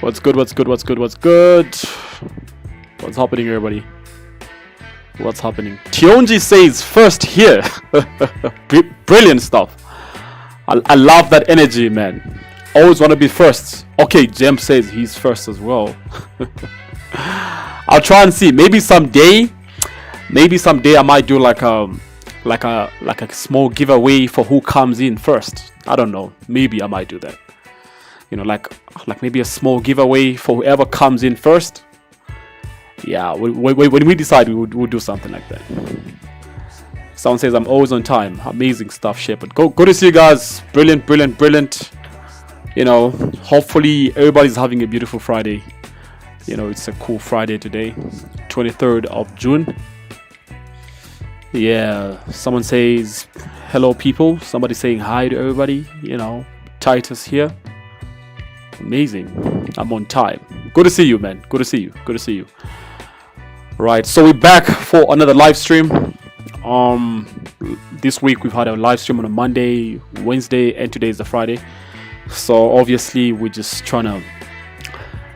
What's good? What's good? What's good? What's good? What's happening, everybody? What's happening? Tionji says first here. Brilliant stuff. I love that energy, man. Always want to be first. Okay, Jem says he's first as well. I'll try and see. Maybe someday I might do like a small giveaway for who comes in first. I don't know. Maybe I might do that. You know, like maybe a small giveaway for whoever comes in first. Yeah, when we decide, we'll do something like that. Someone says I'm always on time. Amazing stuff, Shepard. Go to see you guys. Brilliant, brilliant, brilliant. You know, hopefully everybody's having a beautiful Friday. You know, it's a cool Friday today, 23rd of June. Yeah, someone says hello, people. Somebody saying hi to everybody. You know, Titus here. Amazing. I'm on time. Good to see you, man. Good to see you. Good to see you. Right, so we're back for another live stream. This week we've had a live stream on a Monday, Wednesday, and today is a Friday. So obviously we're just trying to,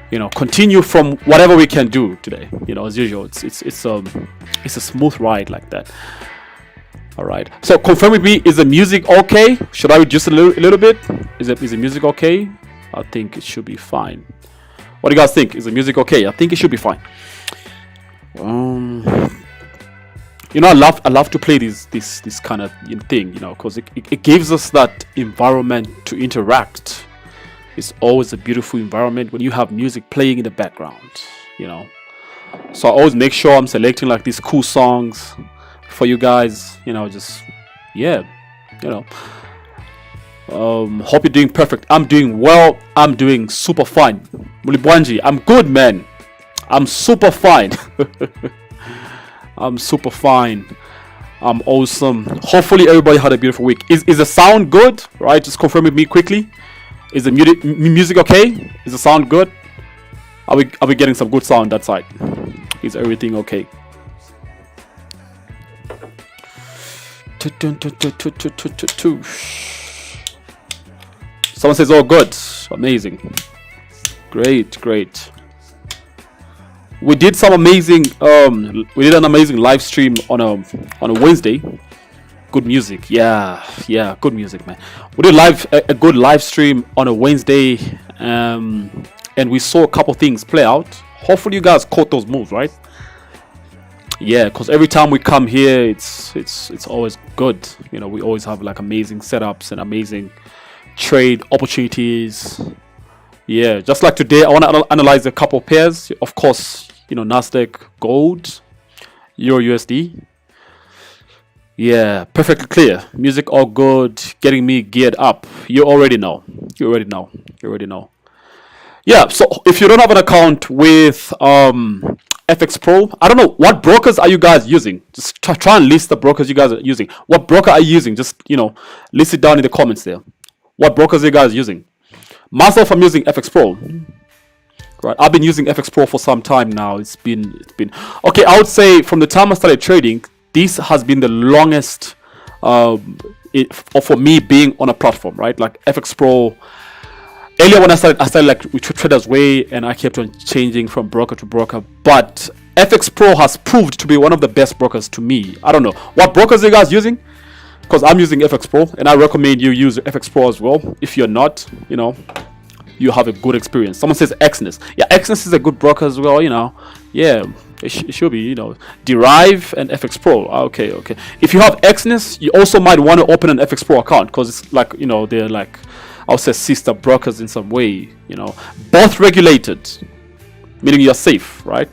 you know, continue from whatever we can do today. You know, as usual, it's a smooth ride like that. All right. So confirm with me: is the music okay? Should I reduce a little bit? Is the music okay? I think it should be fine. What do you guys think? Is the music okay? I think it should be fine. You know, I love to play this kind of thing, you know, because it gives us that environment to interact. It's always a beautiful environment when you have music playing in the background, you know. So I always make sure I'm selecting like these cool songs for you guys, you know, just, yeah, you know. Hope you're doing perfect. I'm doing well. I'm doing super fine. Mulibwanji, I'm good, man. I'm super fine. I'm super fine. I'm awesome. Hopefully everybody had a beautiful week. Is the sound good? Right, just confirm with me quickly. Is the music okay? Is the sound good? Are we getting some good sound that side? Is everything okay? Someone says, oh, good. Amazing. Great. We did some amazing we did an amazing live stream on a Wednesday. Good music. Yeah, good music, man. We did a good live stream on a Wednesday, and we saw a couple things play out. Hopefully you guys caught those moves, right? Yeah, because every time we come here, it's always good. You know, we always have like amazing setups and amazing trade opportunities. Yeah, just like today, I want to analyze a couple pairs. Of course, you know, Nasdaq, gold, Euro USD. Yeah, perfectly clear. Music all good. Getting me geared up. You already know. Yeah, so if you don't have an account with FX Pro, I don't know, what brokers are you guys using? Just try and list the brokers you guys are using. What broker are you using? Just, you know, list it down in the comments there. What brokers are you guys using? Myself, I'm using FX Pro. Right, I've been using FX Pro for some time now. It's been okay. I would say from the time I started trading, this has been the longest for me being on a platform. Right, like FX Pro. Earlier when I started like with Traders Way, and I kept on changing from broker to broker. But FX Pro has proved to be one of the best brokers to me. I don't know what brokers are you guys using, because I'm using FX Pro, and I recommend you use FX Pro as well. If you're not, you know, you have a good experience. Someone says Exness. Yeah, Exness is a good broker as well, you know. Yeah, it should be, you know. Derive and FX Pro. Okay. If you have Exness, you also might want to open an FX Pro account, because it's like, you know, they're like, I'll say sister brokers in some way, you know. Both regulated, meaning you're safe, right?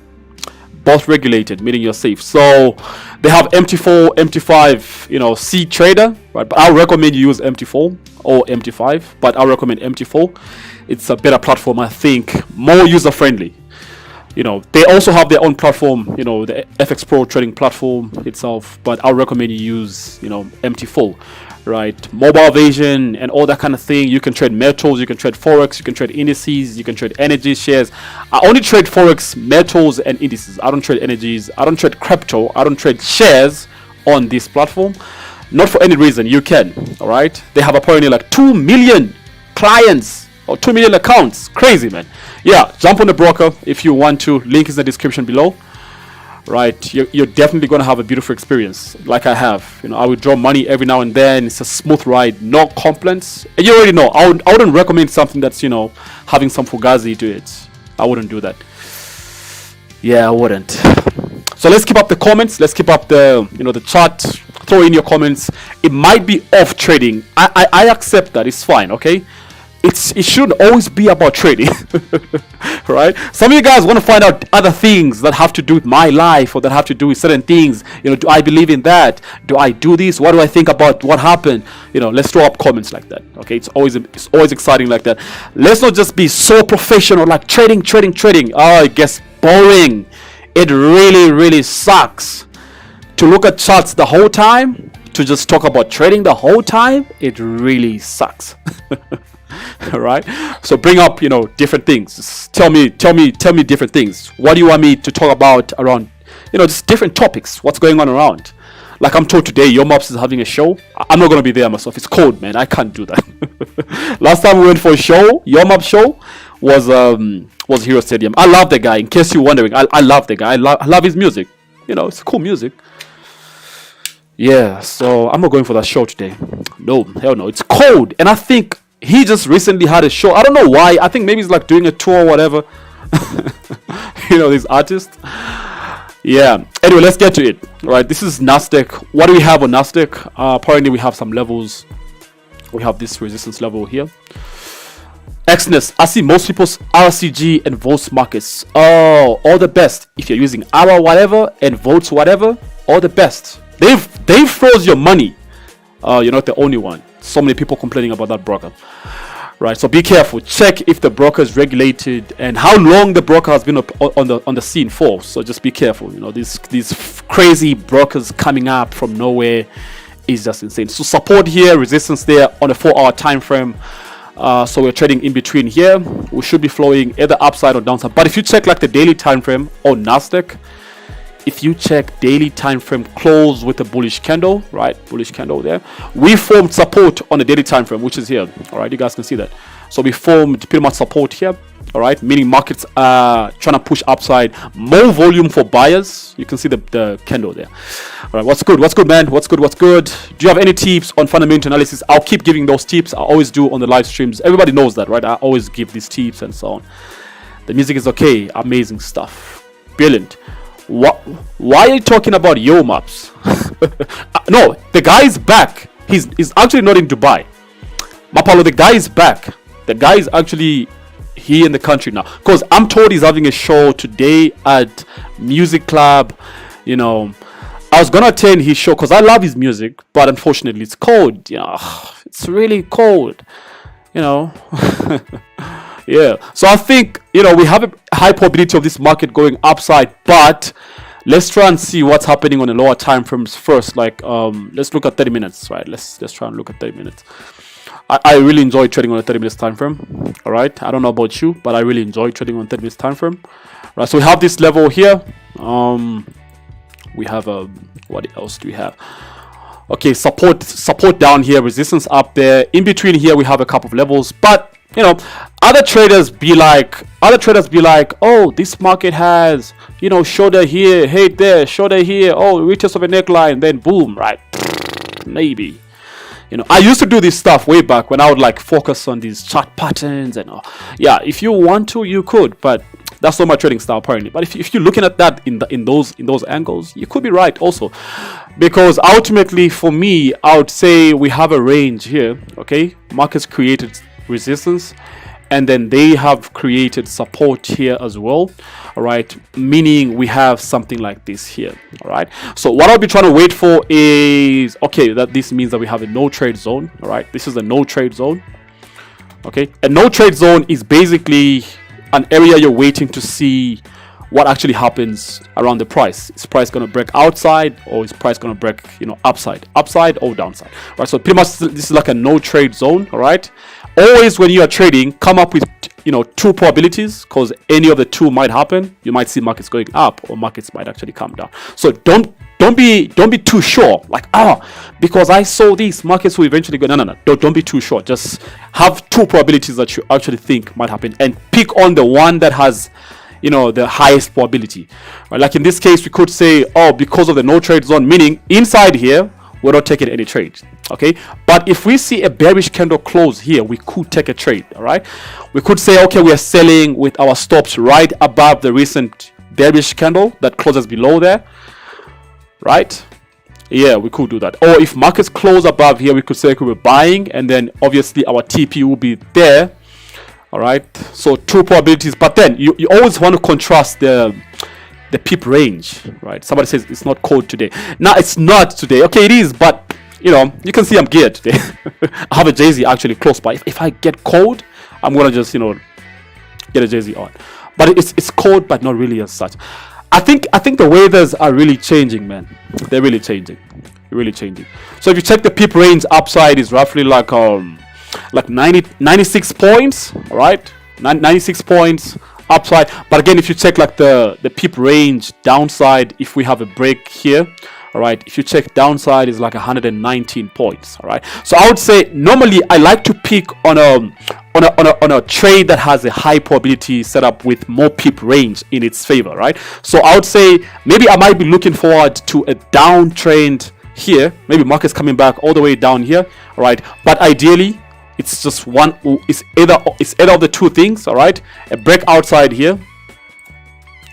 Both regulated, meaning you're safe. So they have MT4, MT5, you know, C trader, right? But I'll recommend you use MT4 or MT5, but I'll recommend MT4. It's a better platform, I think, more user friendly. You know, they also have their own platform, you know, the FX Pro trading platform itself, but I'll recommend you use, you know, MT4, right? Mobile version and all that kind of thing. You can trade metals, you can trade forex, you can trade indices, you can trade energy shares. I only trade forex, metals, and indices. I don't trade energies, I don't trade crypto, I don't trade shares on this platform. Not for any reason. You can, all right? They have apparently like 2 million clients or 2 million accounts. Crazy, man. yeah, jump on the broker if you want to. Link is in the description below. Right, you're definitely gonna have a beautiful experience like I have. You know, I withdraw money every now and then. It's a smooth ride, no complaints. And you already know, I wouldn't recommend something that's, you know, having some fugazi to it. I wouldn't do that. Yeah, I wouldn't. So let's keep up the comments. Let's keep up the, you know, the chat. Throw in your comments. It might be off trading. I accept that. It's fine. Okay. It shouldn't always be about trading. Right? Some of you guys want to find out other things that have to do with my life or that have to do with certain things. You know, do I believe in that? Do I do this? What do I think about what happened? You know, let's throw up comments like that. Okay, it's always exciting like that. Let's not just be so professional like trading. Oh, it gets boring. It really sucks to look at charts the whole time, to just talk about trading the whole time. It really sucks. All right, so bring up, you know, different things. Just tell me different things. What do you want me to talk about around, you know, just different topics? What's going on around? Like I'm told today, Yomops is having a show. I'm not gonna be there myself. It's cold, man. I can't do that. Last time we went for a show, Yomops show was Hero Stadium. I love the guy. In case you're wondering, I love the guy. I love his music. You know, it's cool music. Yeah, so I'm not going for that show today. No, hell no. It's cold, and I think he just recently had a show. I don't know why. I think maybe he's like doing a tour or whatever. You know, these artists. Yeah. Anyway, let's get to it. All right. This is Nasdaq. What do we have on Nasdaq? Apparently, we have some levels. We have this resistance level here. Exness. I see most people's RCG and votes markets. Oh, all the best. If you're using our whatever and votes whatever, all the best. They froze your money. You're not the only one. So many people complaining about that broker, right? So be careful. Check if the broker is regulated and how long the broker has been on the scene for. So just be careful. You know, these crazy brokers coming up from nowhere is just insane. So support here, resistance there on a 4-hour time frame. So we're trading in between here. We should be flowing either upside or downside. But if you check like the daily time frame on Nasdaq, if you check daily time frame close with a bullish candle, right, bullish candle there, we formed support on the daily time frame, which is here. All right, you guys can see that. So we formed pretty much support here. All right, meaning markets are trying to push upside, more volume for buyers. You can see the candle there. All right, what's good, man? What's good? Do you have any tips on fundamental analysis? I'll keep giving those tips. I always do on the live streams. Everybody knows that, right? I always give these tips and so on. The music is okay. Amazing stuff. Brilliant. Why are you talking about Yomops? No, the guy is back. He's actually not in Dubai. Mapalo, the guy is back. The guy is actually here in the country now. Because I'm told he's having a show today at Music Club. You know, I was gonna attend his show because I love his music, but unfortunately it's cold. You know, it's really cold. You know. Yeah, so I think, you know, we have a high probability of this market going upside, but let's try and see what's happening on the lower time frames first. Like let's look at 30 minutes, right? Let's try and look at 30 minutes. I really enjoy trading on a 30 minutes time frame. All right, I don't know about you, but I really enjoy trading on 30 minutes time frame. Right, so we have this level here. We have what else do we have? Okay, support down here, resistance up there. In between here we have a couple of levels, but you know, other traders be like, oh, this market has, you know, shoulder here, head there, shoulder here, oh, retest of a neckline, then boom, right? Maybe. You know, I used to do this stuff way back when I would like focus on these chart patterns and yeah, if you want to, you could, but that's not my trading style apparently. But if you're looking at that in those angles, you could be right also, because ultimately for me, I would say we have a range here. Okay, markets created resistance and then they have created support here as well. All right, meaning we have something like this here. All right, so what I'll be trying to wait for is, okay, that this means that we have a no trade zone. All right, this is a no trade zone. Okay, a no trade zone is basically an area you're waiting to see what actually happens around the price. Is price going to break outside, or is price going to break, you know, upside or downside? All right, so pretty much this is like a no trade zone. All right, always when you are trading, come up with, you know, two probabilities, because any of the two might happen. You might see markets going up or markets might actually come down. So don't don't be too sure, like, because I saw these markets will eventually go. No. Don't be too sure. Just have two probabilities that you actually think might happen, and pick on the one that has, you know, the highest probability, right? Like in this case, we could say, because of the no trade zone, meaning inside here we're not taking any trade. Okay, but if we see a bearish candle close here, we could take a trade. All right, we could say, okay, we are selling with our stops right above the recent bearish candle that closes below there, right? Yeah, we could do that. Or if markets close above here, we could say we're buying, and then obviously our TP will be there. All right, so two probabilities, but then you always want to contrast the pip range, right? Somebody says it's not cold today. No, it's not today. Okay, it is, but you know, you can see I'm geared today. I have a Jay-Z actually close by. If I get cold, I'm gonna just, you know, get a Jay-Z on. But it's cold, but not really as such. I think the weathers are really changing, man. They're really changing. So if you check the pip range, upside is roughly like 96 points, all right? 96 points upside. But again, if you check like the pip range downside, if we have a break here, all right, if you check downside is like 119 points. All right, so I would say normally I like to pick on a trade that has a high probability setup with more pip range in its favor, right? So I would say maybe I might be looking forward to a downtrend here, maybe markets coming back all the way down here, all right? But ideally it's just one, it's either of the two things, all right? A break outside here,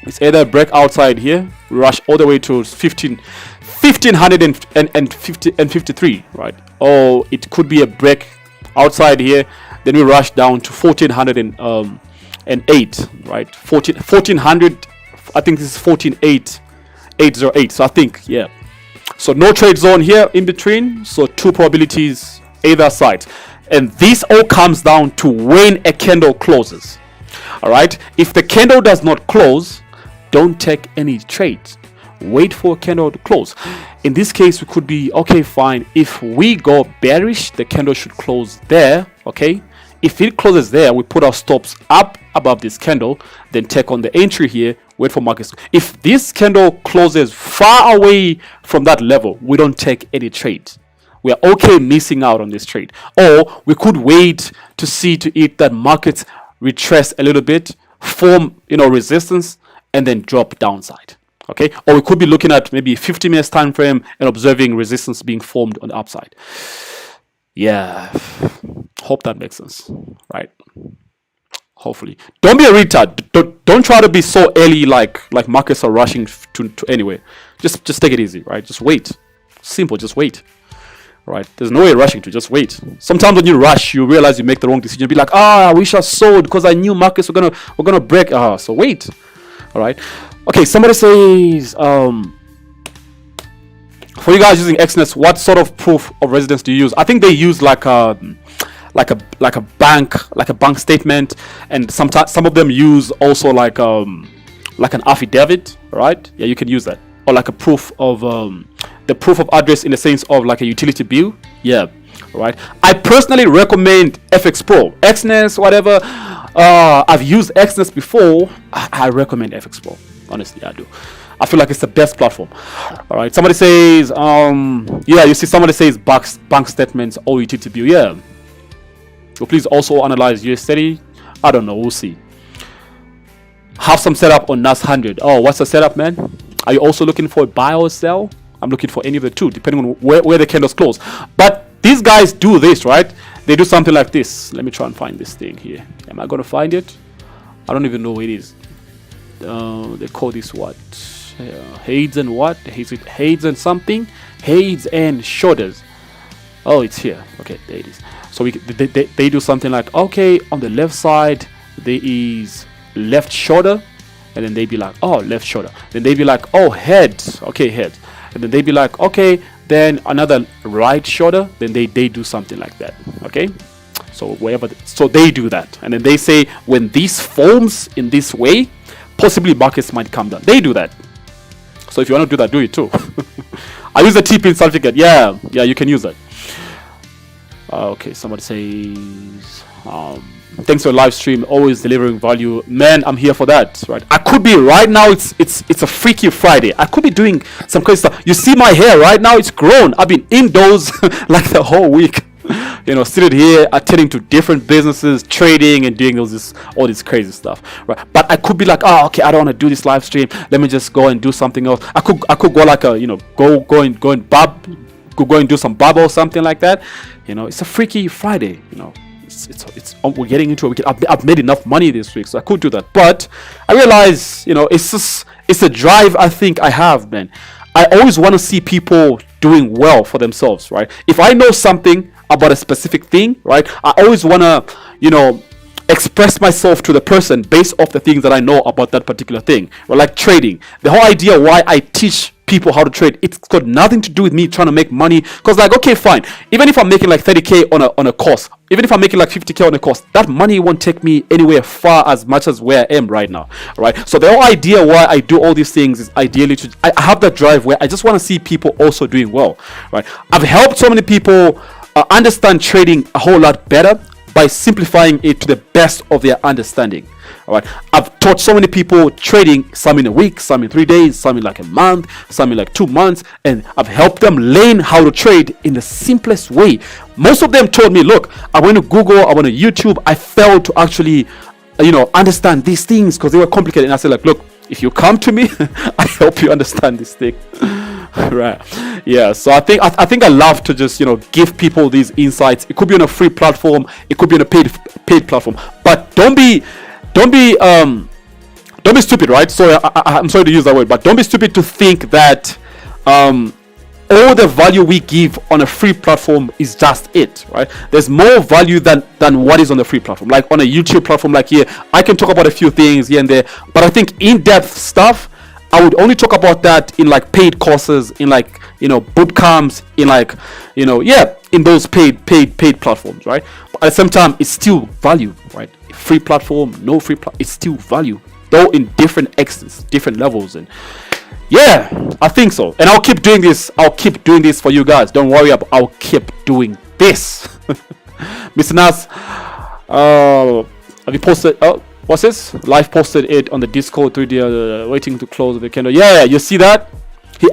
it's either a break outside here, we rush all the way to 1553, right? Or it could be a break outside here, then we rush down to 1408, right? 1400, I think this is 14808. So I think, yeah. So no trade zone here in between. So two probabilities either side, and this all comes down to when a candle closes. All right. If the candle does not close, don't take any trades. Wait for a candle to close. In this case, we could be okay, fine. If we go bearish, the candle should close there. Okay, if it closes there, we put our stops up above this candle, then take on the entry here, wait for markets. If this candle closes far away from that level, we don't take any trades. We are okay missing out on this trade. Or we could wait to see to it that markets retrace a little bit, form, you know, resistance, and then drop downside. Okay, or we could be looking at maybe 50 minutes time frame and observing resistance being formed on the upside. Yeah, hope that makes sense, right? Hopefully, don't be a retard. Don't try to be so early, like markets are rushing to anywhere. Just take it easy, right? Just wait. Simple, just wait. Right? There's no way rushing to. Just wait. Sometimes when you rush, you realize you make the wrong decision. You'll be like, I wish I sold because I knew markets were gonna break. So wait. All right. Okay. Somebody says, for you guys using XNET, what sort of proof of residence do you use? I think they use like a bank statement, and sometimes some of them use also like an affidavit, right? Yeah, you can use that, or like a proof of the proof of address in the sense of like a utility bill. Yeah, right. I personally recommend FX Pro, XNET, whatever. I've used XNET before. I recommend FX Pro. Honestly, I do. I feel like it's the best platform. All right. Somebody says, yeah, you see, somebody says bank statements or utility bill. Yeah. So please also analyze USD. I don't know. We'll see. Have some setup on nas100. Oh, what's the setup, man? Are you also looking for a buy or sell? I'm looking for any of the two, depending on where the candles close. But these guys do this, right? They do something like this. Let me try and find this thing here. Am I going to find it? I don't even know where it is. They call this what? Heads and what? Heads and something? Heads and shoulders. Oh, it's here. Okay, there it is. So they do something like, okay, on the left side there is left shoulder, and then they be like, oh, left shoulder. Then they be like, oh, head. Okay, head. And then they be like, okay, then another right shoulder. Then they do something like that. Okay, so so they do that, and then they say when this forms in this way, possibly markets might come down. They do that. So if you want to do that, do it too. I use the TP certificate. Yeah, you can use that. Okay, somebody says Thanks for live stream, always delivering value, man. I'm here for that, right? I could be right now. It's a freaky Friday. I could be doing some crazy stuff. You see my hair right now? It's grown. I've been indoors like the whole week. Sitting here attending to different businesses, trading, and doing all this crazy stuff, right? But I could be like, oh, okay, I don't want to do this live stream. Let me just go and do something else. I could go like a go and do some bubble or something like that. It's a freaky Friday. It's we're getting into a weekend. I've made enough money this week, so I could do that. But I realize, it's a drive I think I have, man. I always want to see people doing well for themselves, right? If I know something about a specific thing, right, I always want to, express myself to the person based off the things that I know about that particular thing. Or like trading. The whole idea why I teach people how to trade, it's got nothing to do with me trying to make money. Because like, okay, fine, even if I'm making like 30k on a course, even if I'm making like 50k on a course, that money won't take me anywhere far as much as where I am right now, right? So the whole idea why I do all these things is ideally I have that drive where I just want to see people also doing well, right? I've helped so many people understand trading a whole lot better by simplifying it to the best of their understanding. All right, I've taught so many people trading, some in a week, some in 3 days, some in like a month, some in like 2 months, and I've helped them learn how to trade in the simplest way. Most of them told me, look, I went to Google, I went to YouTube, I failed to actually understand these things because they were complicated. And I said, like, look, if you come to me, I help you understand this thing. Right, yeah. So I think I love to just give people these insights. It could be on a free platform, it could be on a paid platform, but don't be stupid, right? So I'm sorry to use that word, but don't be stupid to think that all the value we give on a free platform is just it, right? There's more value than what is on the free platform. Like on a YouTube platform, like here, I can talk about a few things here and there, but I think in-depth stuff, I would only talk about that in like paid courses, in like boot camps, in like in those paid platforms, right? But at the same time, it's still value, right? Free platform, no free it's still value, though in different extents, different levels. And yeah, I think so. And I'll keep doing this. I'll keep doing this for you guys. Don't worry about. I'll keep doing this. Mr. Nas, have you posted? Oh, what's this? Live posted it on the Discord 3D, waiting to close the candle. Yeah, you see that?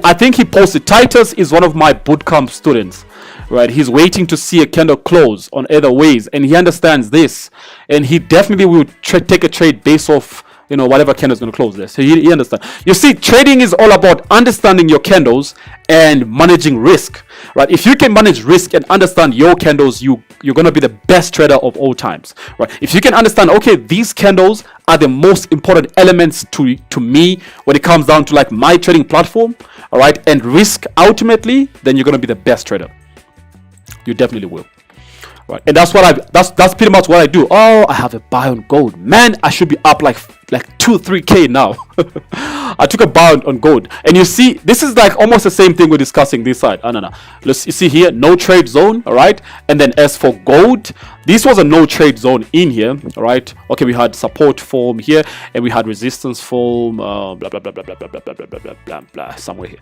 I think he posted. Titus is one of my bootcamp students, right? He's waiting to see a candle close on either ways, and he understands this, and he definitely will take a trade based off whatever candle is going to close there. So he understands. You see, trading is all about understanding your candles and managing risk, right? If you can manage risk and understand your candles, you're going to be the best trader of all times, right? If you can understand, okay, these candles are the most important elements to me when it comes down to like my trading platform, all right, and risk ultimately, then you're going to be the best trader. You definitely will. Right, and that's pretty much what I do. Oh, I have a buy on gold, man. I should be up like 2-3k now. I took a buy on gold, and you see, this is like almost the same thing we're discussing this side. No. You see here, no trade zone, all right. And then as for gold, this was a no trade zone in here, all right. Okay, we had support form here, and we had resistance form, blah blah blah blah blah blah blah blah blah blah blah blah somewhere here.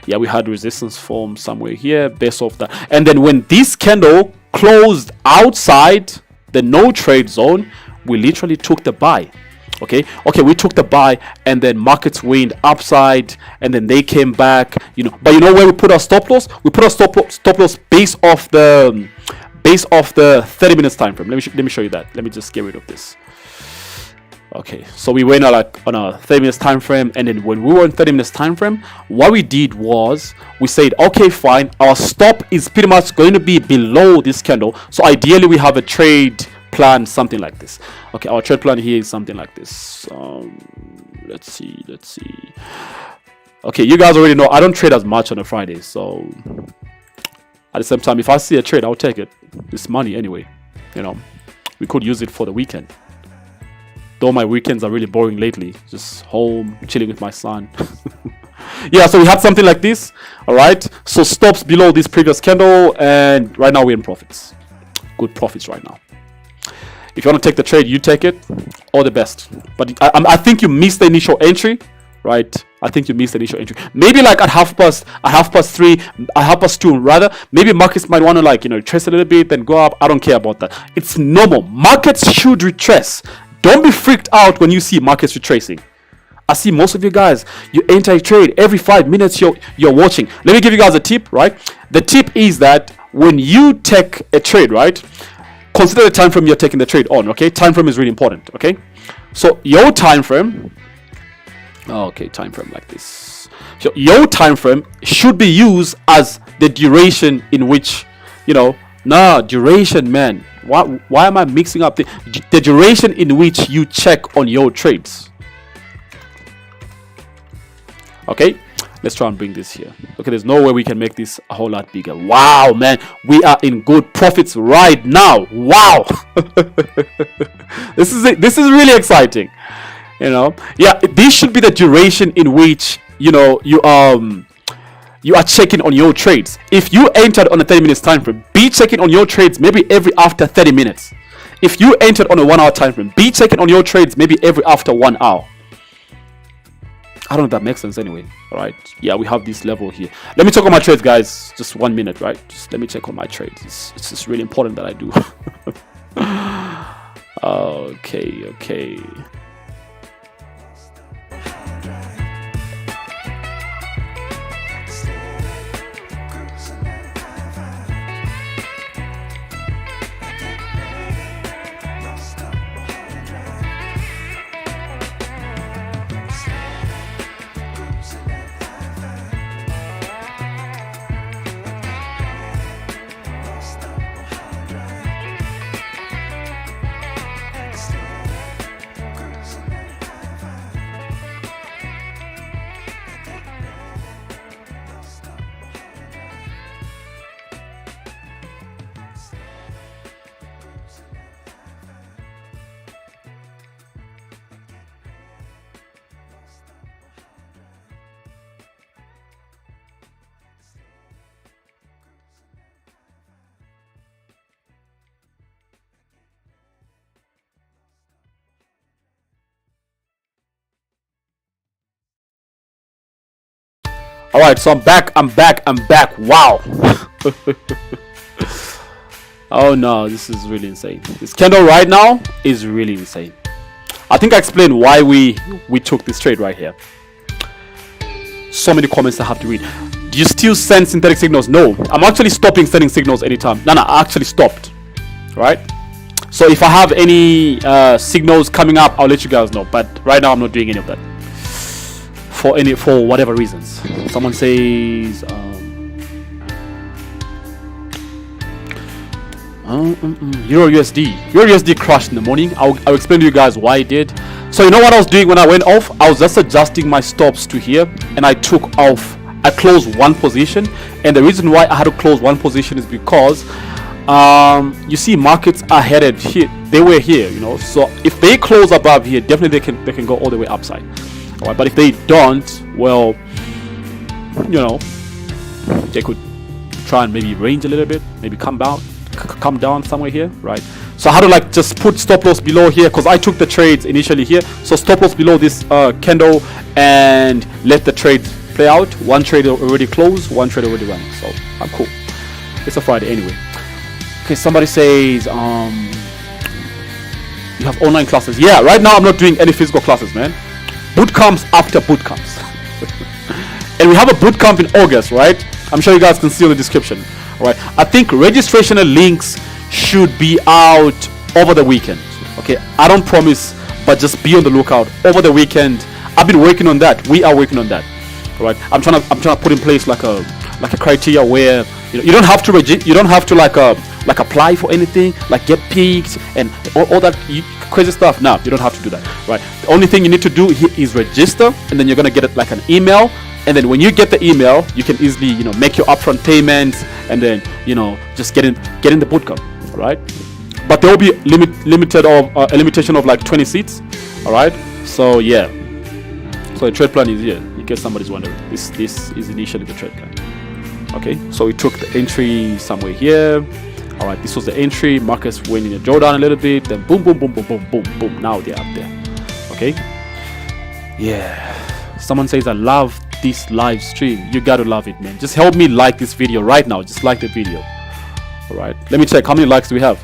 Yeah, we had resistance form somewhere here, based off that. And then when this candle closed outside the no trade zone, we literally took the buy. Okay, we took the buy, and then markets went upside, and then they came back, but where we put our stop loss? We put our stop loss based off the 30 minutes time frame. Let me show you that. Let me just get rid of this. Okay, so we went on a 30 minutes time frame, and then when we were in 30 minutes time frame, what we did was we said, okay, fine, our stop is pretty much going to be below this candle, so ideally we have a trade plan something like this. Okay, our trade plan here is something like this. Let's see. Okay, you guys already know I don't trade as much on a Friday, so at the same time, if I see a trade, I'll take it. It's money anyway. We could use it for the weekend. Though my weekends are really boring lately, just home, chilling with my son. Yeah, so we had something like this, all right? So stops below this previous candle, and right now we're in profits. Good profits right now. If you want to take the trade, you take it. All the best. But I think you missed the initial entry, right? I think you missed the initial entry. Maybe like at half past 3, at half past 2 rather. Maybe markets might want to like, retrace a little bit, then go up. I don't care about that. It's normal. Markets should retrace. Don't be freaked out when you see markets retracing. I see most of you guys, you enter a trade every 5 minutes. You're watching. Let me give you guys a tip, right? The tip is that when you take a trade, right, consider the time frame you're taking the trade on. Okay, time frame is really important. Okay, so your time frame. Okay, time frame like this. So your time frame should be used as the duration in which, duration, man. Why am I mixing up the duration in which you check on your trades? Okay, let's try and bring this here. Okay, there's no way we can make this a whole lot bigger. Wow, man, we are in good profits right now. Wow. This is really exciting. Yeah, this should be the duration in which you are checking on your trades. If you entered on a 30 minutes time frame, be checking on your trades maybe every after 30 minutes. If you entered on a 1 hour time frame, be checking on your trades maybe every after 1 hour. I don't know if that makes sense anyway. All right, yeah, we have this level here. Let me check on my trades, guys. Just 1 minute, right? Just let me check on my trades. It's just really important that I do. Okay. All right, so I'm back. Wow. Oh no, this is really insane. This candle right now is really insane. I think I explained why we took this trade right here. So many comments I have to read. Do you still send synthetic signals? No, I'm actually stopping sending signals anytime. No, I actually stopped. Right? So if I have any signals coming up, I'll let you guys know. But right now I'm not doing any of that. For whatever reasons. Someone says Euro USD crashed in the morning. I'll explain to you guys why it did. So you know what I was doing when I went off? I was just adjusting my stops to here, and I took off. I closed one position, and the reason why I had to close one position is because you see markets are headed here. They were here, so if they close above here, definitely they can go all the way upside. All right, but if they don't, well, they could try and maybe range a little bit, maybe come down somewhere here, right? So I had to just put stop loss below here because I took the trades initially here. So stop loss below this candle and let the trade play out. One trade already closed, one trade already ran. So I'm cool. It's a Friday anyway. Okay, somebody says you have online classes. Yeah, right now I'm not doing any physical classes, man. Bootcamps after bootcamps. And we have a bootcamp in August, right? I'm sure you guys can see in the description. All right, I think registration links should be out over the weekend. Okay, I don't promise, but just be on the lookout over the weekend. I've been working on that. We are working on that. All right, I'm trying to put in place like a criteria where you don't have to apply for anything, like get picked and all that crazy stuff. No, you don't have to do that, right? The only thing you need to do is register, and then you're gonna get it like an email. And then when you get the email, you can easily make your upfront payments, and then just get in the bootcamp, right? But there will be a limitation of like 20 seats. All right, so yeah, so the trade plan is here in case somebody's wondering. This is initially the trade plan. Okay, so we took the entry somewhere here. All right, this was the entry. Markets went in a drawdown a little bit, then boom, boom, boom, boom, boom, boom, boom. Now they're up there. Okay, yeah. Someone says, I love this live stream. You gotta love it, man. Just help me like this video right now. Just like the video. All right, let me check how many likes do we have.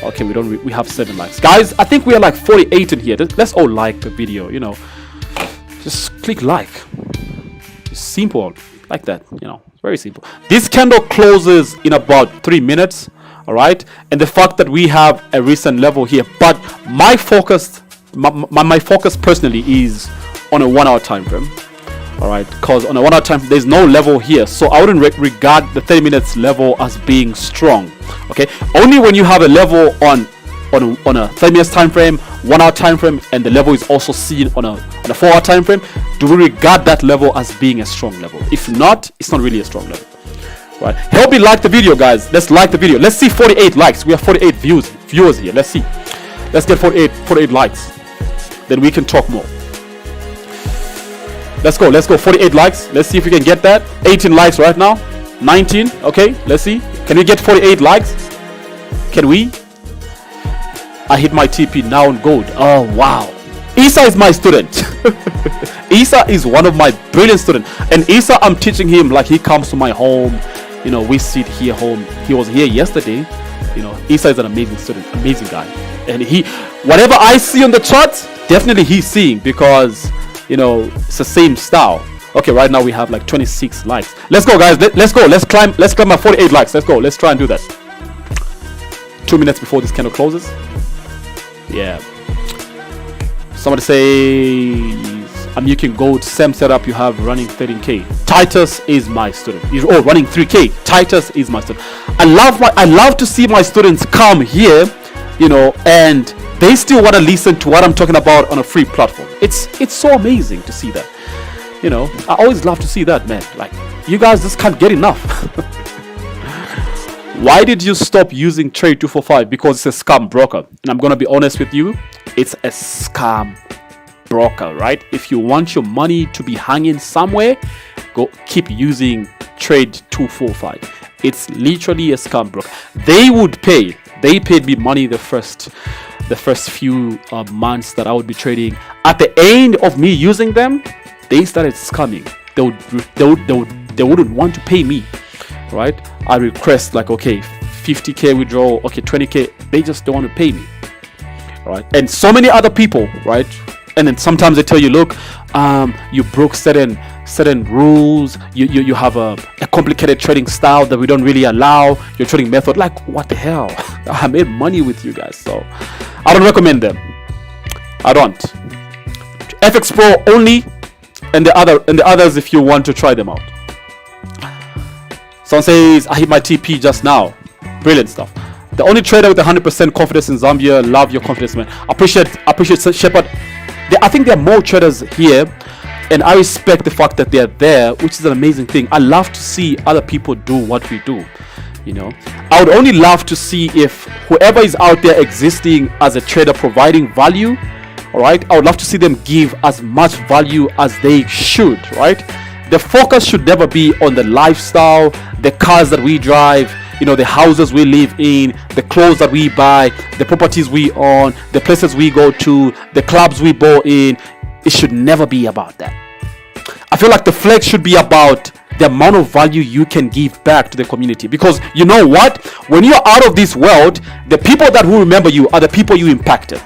Okay, we have 7 likes, guys. I think we are like 48 in here. Let's all like the video, you know. Just click like. It's simple like that, you know. Very simple. This candle closes in about 3 minutes. All right, and the fact that we have a recent level here, but my focus personally is on a 1 hour time frame. All right, because on a 1 hour time there's no level here, so I wouldn't regard the 30 minutes level as being strong. Okay, only when you have a level on a 30 minutes time frame, 1 hour time frame, and the level is also seen on a 4 hour time frame, do we regard that level as being a strong level. If not, it's not really a strong level. Right, help me like the video, guys. Let's like the video. Let's see 48 likes. We have 48 viewers here. Let's see. Let's get 48 likes, then we can talk more. Let's go 48 likes. Let's see if we can get that. 18 likes right now, 19. Okay, let's see, can we get 48 likes? Can we? I hit my TP now on gold. Oh wow, Isa is my student. Isa is one of my brilliant students, and Isa, I'm teaching him like he comes to my home. You know, we sit here home. He was here yesterday. You know, Isa is an amazing student, amazing guy, and whatever I see on the charts, definitely he's seeing, because you know it's the same style. Okay, right now we have like 26 likes. Let's go, guys. Let's go. Let's climb my 48 likes. Let's go. Let's try and do that. 2 minutes before this candle closes. Yeah. Somebody say, I'm using gold. Same setup you have running 13k. Titus is my student. Oh, running 3k. Titus is my student. I love to see my students come here, you know, and they still want to listen to what I'm talking about on a free platform. It's so amazing to see that. You know, I always love to see that, man. Like, you guys just can't get enough. Why did you stop using Trade 245? Because it's a scam broker, and I'm gonna be honest with you, it's a scam broker, right? If you want your money to be hanging somewhere, go keep using Trade 245. It's literally a scam broker. They paid me money the first few months that I would be trading. At the end of me using them, they started scamming. They wouldn't want to pay me, right? I request like, okay, 50k withdrawal, okay, 20k. They just don't want to pay me, right? And so many other people, right? And then sometimes they tell you, look, you broke certain rules. You have a complicated trading style that we don't really allow. Your trading method, like, what the hell? I made money with you guys, so I don't recommend them. I don't. FX Pro only, and the others if you want to try them out. Someone says, I hit my TP just now. Brilliant stuff. The only trader with 100% confidence in Zambia. Love your confidence, man. Appreciate Shepard. I think there are more traders here, and I respect the fact that they're there, which is an amazing thing. I love to see other people do what we do. You know, I would only love to see if whoever is out there existing as a trader providing value, all right, I would love to see them give as much value as they should, right? The focus should never be on the lifestyle, the cars that we drive, you know, the houses we live in, the clothes that we buy, the properties we own, the places we go to, the clubs we ball in. It should never be about that. I feel like the flex should be about the amount of value you can give back to the community, because you know what, when you're out of this world, the people that will remember you are the people you impacted,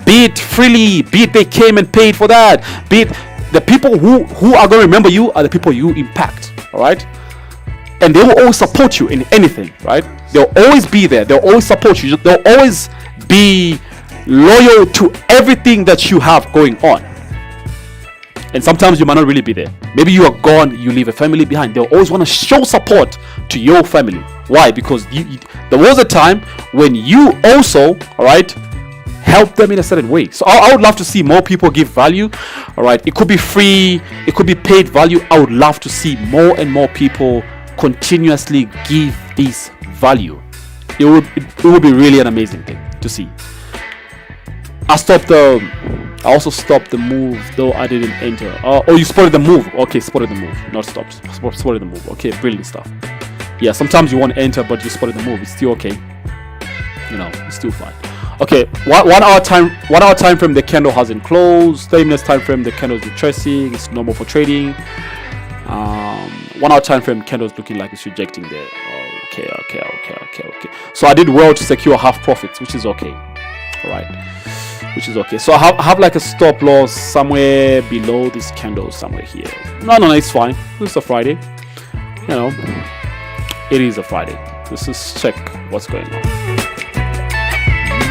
be it freely, be it they came and paid for that, be it the people who are going to remember you are the people you impact. All right, and they will always support you in anything, right? They'll always be there, they'll always support you, they'll always be loyal to everything that you have going on. And sometimes you might not really be there. Maybe you are gone, you leave a family behind. They'll always want to show support to your family. Why? Because there was a time when you also, all right, help them in a certain way. So I would love to see more people give value. All right, it could be free, it could be paid value. I would love to see more and more people continuously give this value. It would be really an amazing thing to see. I also stopped the move, though I didn't enter. Oh, you spotted the move. Okay, spotted the move, not stopped. Spotted the move. Okay, brilliant stuff. Yeah, sometimes you want to enter, but you spotted the move. It's still okay. You know, it's still fine. Okay, 1 hour time frame, the candle hasn't closed. 30 minutes time frame, the candle is retracing. It's normal for trading. 1 hour time frame, candle is looking like it's rejecting there. Okay. So I did well to secure half profits, which is okay. All right, which is okay. So I have like a stop loss somewhere below this candle, somewhere here. No, it's fine. It's a Friday. You know, it is a Friday. Let's just check what's going on.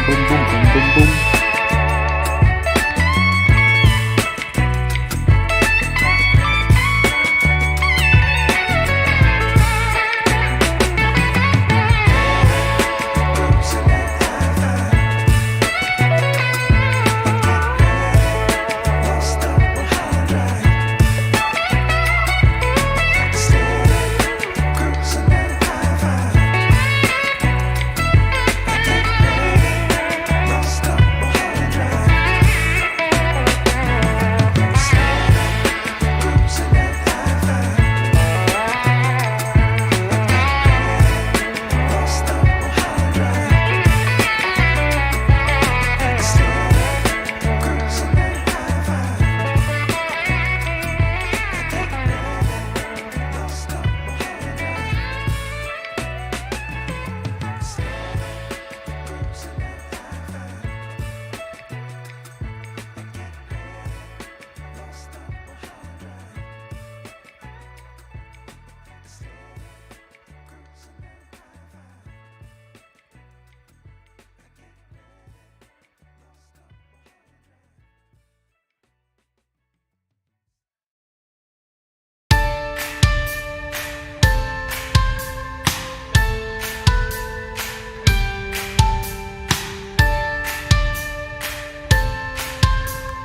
Boom, boom, boom, boom, boom.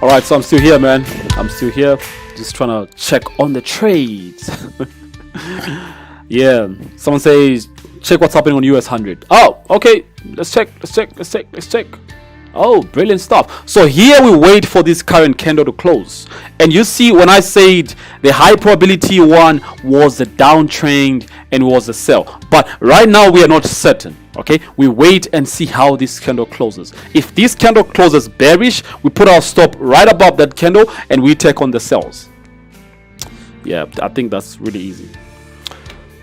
Alright, so I'm still here, man. I'm still here. Just trying to check on the trades. Yeah. Someone says, check what's happening on US 100. Oh, okay. Let's check. Oh, brilliant stuff. So here we wait for this current candle to close. And you see, when I said the high probability one was the downtrend and was a sell. But right now we are not certain. Okay, we wait and see how this candle closes. If this candle closes bearish, we put our stop right above that candle and we take on the sells. Yeah, I think that's really easy.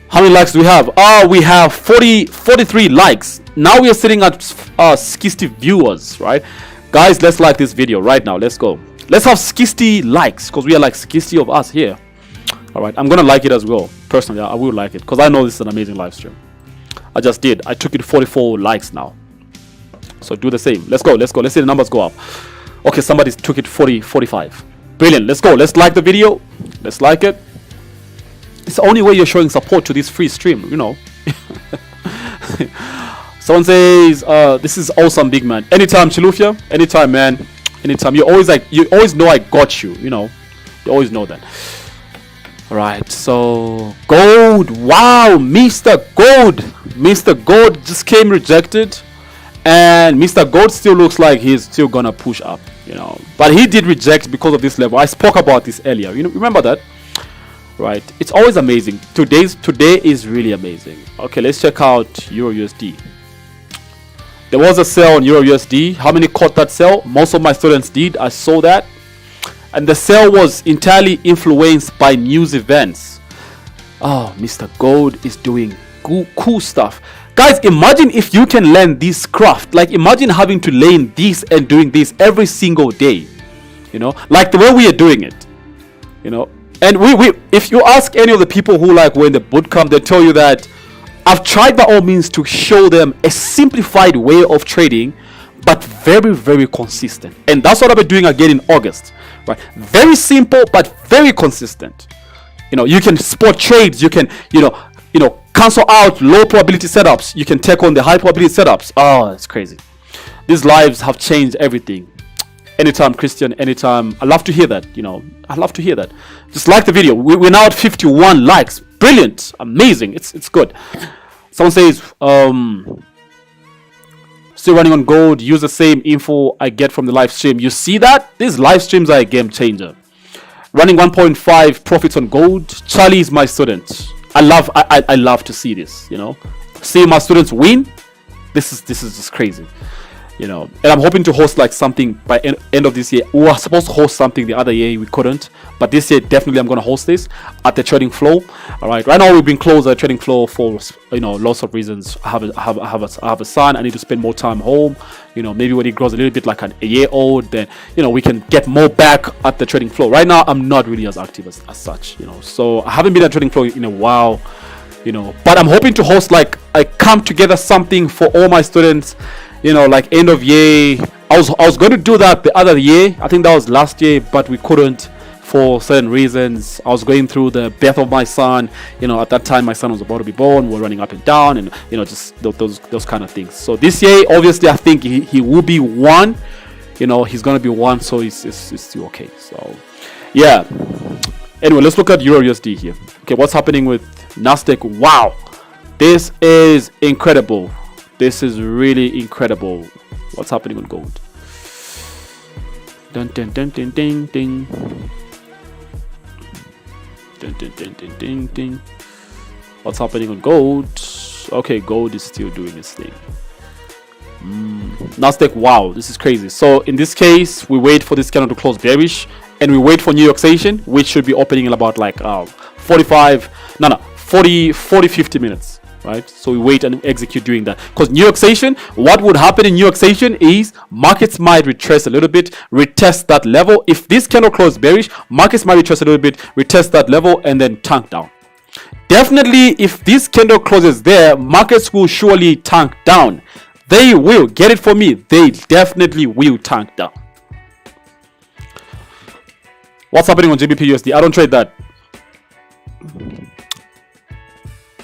How many likes do we have? Oh, we have 43 likes. Now we are sitting at 60 viewers, right? Guys, let's like this video right now. Let's go. Let's have 60 likes because we are like 60 of us here. All right, I'm gonna like it as well. Personally, I will like it because I know this is an amazing live stream. I just did. I took it 44 likes now. So do the same. Let's go. Let's see the numbers go up. Okay, somebody took it 45. Brilliant. Let's go. Let's like the video. Let's like it. It's the only way you're showing support to this free stream, you know. Someone says, this is awesome, big man. Anytime, Chilufia. Anytime, man. Anytime. You always know I got you, you know. You always know that. Alright, so gold. Wow, Mr. Gold just came rejected, and Mr. Gold still looks like he's still gonna push up, you know. But he did reject because of this level. I spoke about this earlier. You know, remember that? Right. It's always amazing. Today is really amazing. Okay, let's check out Euro USD. There was a sell on Euro USD. How many caught that sell? Most of my students did. I saw that. And the sell was entirely influenced by news events. Oh, Mr. Gold is doing cool stuff. Guys, imagine if you can learn this craft. Like, imagine having to learn this and doing this every single day. You know, like the way we are doing it. You know, and we if you ask any of the people who like were in the bootcamp, they tell you that I've tried by all means to show them a simplified way of trading, but very, very consistent. And that's what I'll be doing again in August. Right, very simple but very consistent. You know, you can spot trades. You can, you know, cancel out low probability setups. You can take on the high probability setups. Oh, it's crazy. These lives have changed everything. Anytime, Christian. Anytime. I love to hear that. You know, I love to hear that. Just like the video. We're now at 51 likes. Brilliant, amazing. It's good. Someone says, still running on gold. Use the same info I get from the live stream. You see that? These live streams are a game changer. Running 1.5 profits on gold. Charlie is my student. I love to see this, you know. See my students win. This is just crazy. you know, and I'm hoping to host like something by end of this year. We were supposed to host something the other year, we couldn't, but this year definitely I'm going to host this at the trading floor. All right, right now we've been closed at trading floor for, you know, lots of reasons. I have a son. I need to spend more time home. You know, maybe when he grows a little bit like a year old, then, you know, we can get more back at the trading floor. Right now I'm not really as active as such, you know, so I haven't been at trading floor in a while, you know, but I'm hoping to host like a come together something for all my students, you know, like end of year. I was going to do that the other year. I think that was last year, but we couldn't for certain reasons. I was going through the birth of my son. You know, at that time my son was about to be born. We were running up and down, and, you know, just those kind of things. So this year, obviously, I think he will be one. You know, he's going to be one, so it's still okay. So yeah. Anyway, let's look at Euro USD here. Okay, what's happening with Nasdaq? Wow, this is incredible. This is really incredible. What's happening with gold? Dun dun dun dun ding ding. Dun dun dun dun ding ding. What's happening on gold? Okay, gold is still doing its thing. Nasdaq, wow, this is crazy. So in this case, we wait for this candle to close bearish, and we wait for New York session, which should be opening in about like 40 50 minutes. Right, so we wait and execute during that, because New York session, what would happen in New York session is markets might retrace a little bit, retest that level. If this candle closes bearish, markets might retrace a little bit, retest that level, and then tank down. Definitely, if this candle closes there, markets will surely tank down. They will. Get it for me. They definitely will tank down. What's happening on GBP USD? I don't trade that.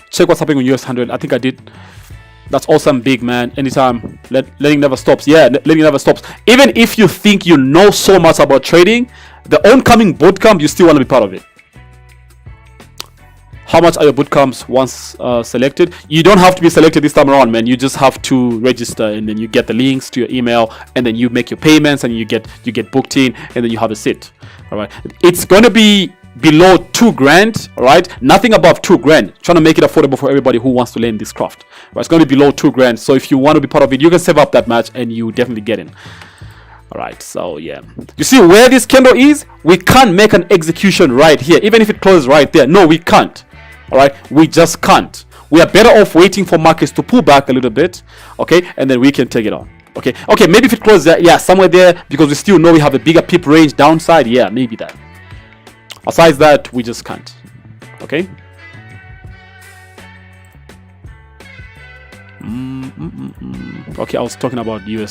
Check what's happening on US 100. I think I did. That's awesome, big man. Anytime. Learning never stops. Yeah, learning never stops. Even if you think you know so much about trading, the oncoming bootcamp, you still want to be part of it. How much are your bootcamps once selected? You don't have to be selected this time around, man. You just have to register, and then you get the links to your email, and then you make your payments, and you get booked in, and then you have a seat. All right. It's going to be below 2 grand, all right, nothing above 2 grand, trying to make it affordable for everybody who wants to learn this craft. Right? It's going to be below 2 grand, so if you want to be part of it, you can save up that much and you definitely get in. All right, so yeah, you see where this candle is? We can't make an execution right here, even if it closes right there. No, we can't. All right, we just can't. We are better off waiting for markets to pull back a little bit, okay, and then we can take it on. Okay, maybe if it closes there, yeah, somewhere there, because we still know we have a bigger pip range downside. Yeah, maybe that. Besides that, we just can't. Okay. Okay, I was talking about Euro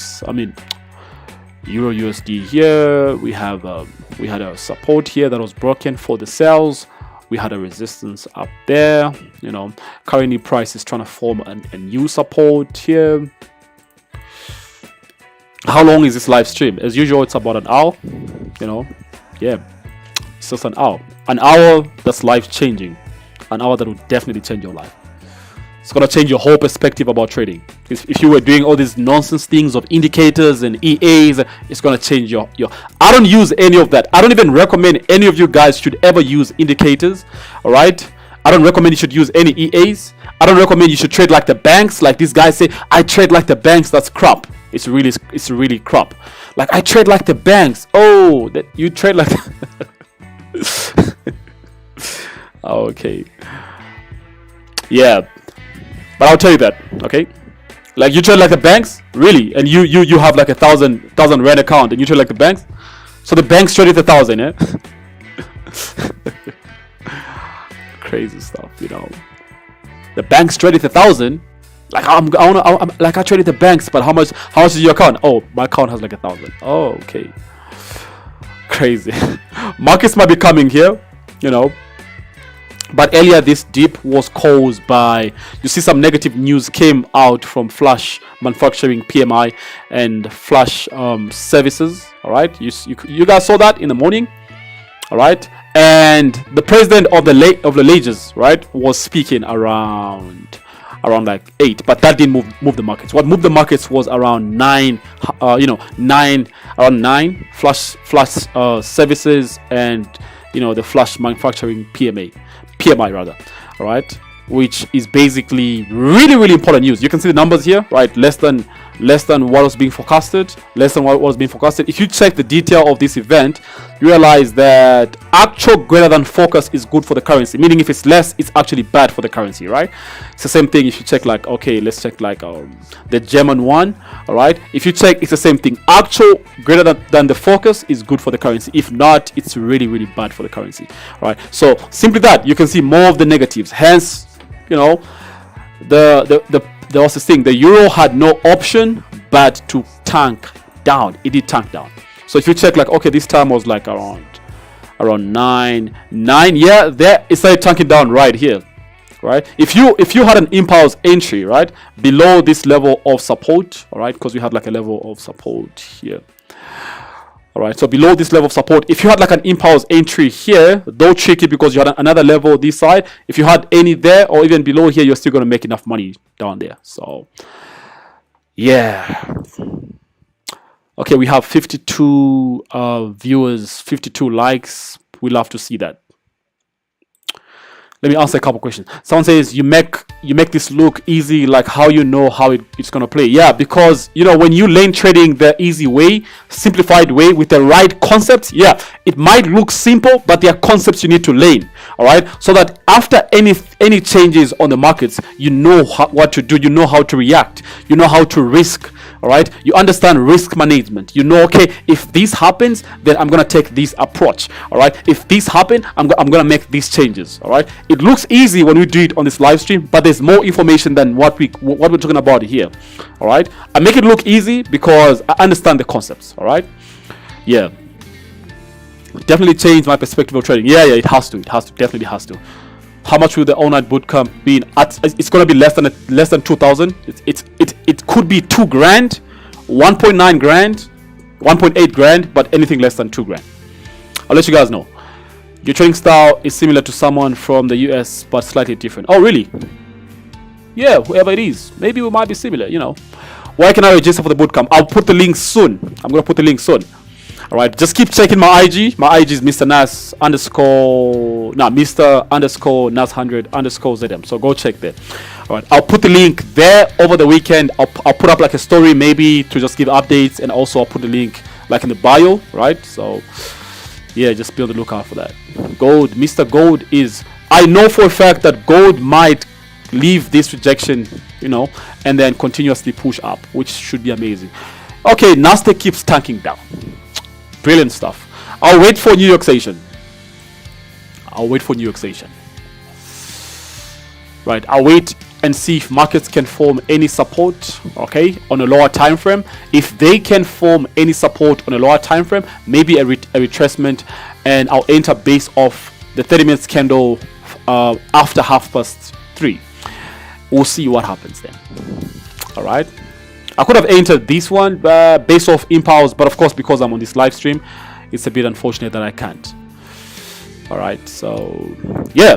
USD here. We had a support here that was broken for the sales. We had a resistance up there. You know, currently price is trying to form a new support here. How long is this live stream? As usual, it's about an hour. You know, yeah. It's just an hour. An hour that's life changing. An hour that will definitely change your life. It's going to change your whole perspective about trading. If you were doing all these nonsense things of indicators and EAs, it's going to change your... I don't use any of that. I don't even recommend any of you guys should ever use indicators. All right? I don't recommend you should use any EAs. I don't recommend you should trade like the banks. Like these guys say, I trade like the banks. That's crap. It's really crap. Like, I trade like the banks. Oh, that you trade like... Okay, yeah, but I'll tell you that, okay, like you trade like the banks, really, and you have like a thousand rand account and you trade like the banks, so the banks traded 1,000, yeah. Crazy stuff, you know. The banks traded 1,000. Like I'm like I traded the banks, but how much is your account? Oh, my account has like 1,000. Oh, okay. Crazy. Markets might be coming here, you know, but earlier this dip was caused by, you see, some negative news came out from Flash Manufacturing PMI and Flash Services. All right, you guys saw that in the morning. All right, and the president of the Lages, right, was speaking around like 8, but that didn't move the markets. What moved the markets was around 9, around 9 flash services, and the Flash Manufacturing PMI rather, all right, which is basically really important news. You can see the numbers here, right? Less than less than what was being forecasted, less than what was being forecasted. If you check the detail of this event, you realize that actual greater than focus is good for the currency, meaning if it's less, it's actually bad for the currency, right? It's the same thing if you check like, okay, let's check like the German one, all right? If you check, it's the same thing. Actual greater than the focus is good for the currency. If not, it's really, really bad for the currency, all right? So simply that, you can see more of the negatives. Hence, you know, there was this thing, the euro had no option but to tank down. It did tank down. So if you check like, okay, this time was like around 9, yeah, there it started tanking down right here, right? If you had an impulse entry right below this level of support, all right, because we had like a level of support here, all right, so below this level of support, if you had like an impulse entry here, though tricky because you had another level this side, if you had any there or even below here, you're still going to make enough money down there. So yeah, okay, we have 52 viewers, 52 likes. We love to see that. Let me answer a couple questions. Someone says you make this look easy, like how you know how it's gonna play. Yeah, because you know when you lane trading the easy way, simplified way with the right concepts, yeah, it might look simple, but there are concepts you need to lane, all right, so that after any changes on the markets, you know what to do, you know how to react, you know how to risk, all right, you understand risk management. You know, okay, if this happens, then I'm gonna take this approach, all right, if this happen, I'm gonna make these changes, all right. It looks easy when we do it on this live stream, but there's more information than what we're talking about here, all right. I make it look easy because I understand the concepts, all right. Yeah, definitely change my perspective of trading. Yeah, it has to, definitely has to. How much will the all-night bootcamp be at? It's going to be less than 2,000. It could be 2 grand, 1.9 grand, 1.8 grand, but anything less than 2 grand. I'll let you guys know. Your trading style is similar to someone from the US, but slightly different. Oh, really? Yeah, whoever it is, maybe we might be similar. You know, where can I register for the bootcamp? I'll put the link soon. I'm gonna put the link soon. All right, just keep checking my IG. My IG is Mr. nas_nas100_zm. So go check there. All right, I'll put the link there over the weekend. I'll put up like a story maybe to just give updates, and also I'll put the link like in the bio, right? So yeah, just be on the lookout for that. Gold, Mr. Gold is. I know for a fact that gold might leave this rejection, you know, and then continuously push up, which should be amazing. Okay, Nasdaq keeps tanking down. Brilliant stuff. I'll wait for New York session. Right, I'll wait and see if markets can form any support, okay, on a lower time frame. If they can form any support on a lower time frame, maybe a retracement, and I'll enter based off the 30-minute candle after 3:30. We'll see what happens then. All right, I could have entered this one based off impulse, but of course because I'm on this live stream, it's a bit unfortunate that I can't. All right, so yeah,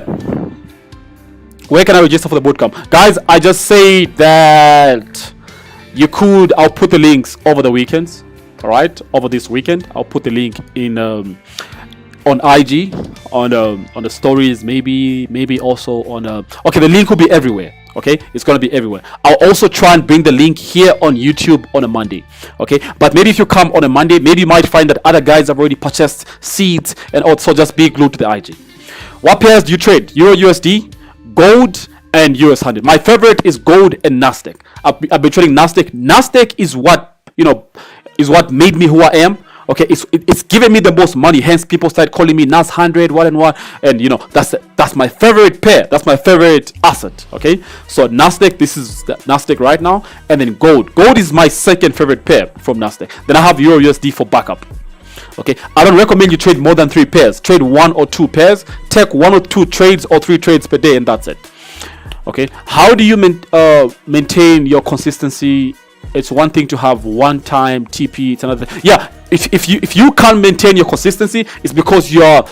where can I register for the bootcamp, guys? I just say that you could. I'll put the links over the weekends. All right, over this weekend, I'll put the link in on IG, on the stories, maybe also on okay, the link will be everywhere. Okay, it's gonna be everywhere. I'll also try and bring the link here on YouTube on a Monday. Okay, but maybe if you come on a Monday, maybe you might find that other guys have already purchased seeds, and also just be glued to the IG. What pairs do you trade? Euro USD, gold, and US 100. My favorite is gold and Nasdaq. I've been trading Nasdaq. Nasdaq is what, you know, is what made me who I am. Okay, it's given me the most money. Hence, people start calling me nas100, what and what, and you know that's my favorite pair. That's my favorite asset. Okay, so Nasdaq, this is the Nasdaq right now, and then gold. Gold is my second favorite pair from Nasdaq. Then I have Euro USD for backup. Okay, I don't recommend you trade more than 3 pairs. Trade 1 or 2 pairs. Take 1 or 2 trades or 3 trades per day, and that's it. Okay, how do you maintain your consistency? It's one thing to have one-time TP. It's another. Yeah, if you can't maintain your consistency, it's because you are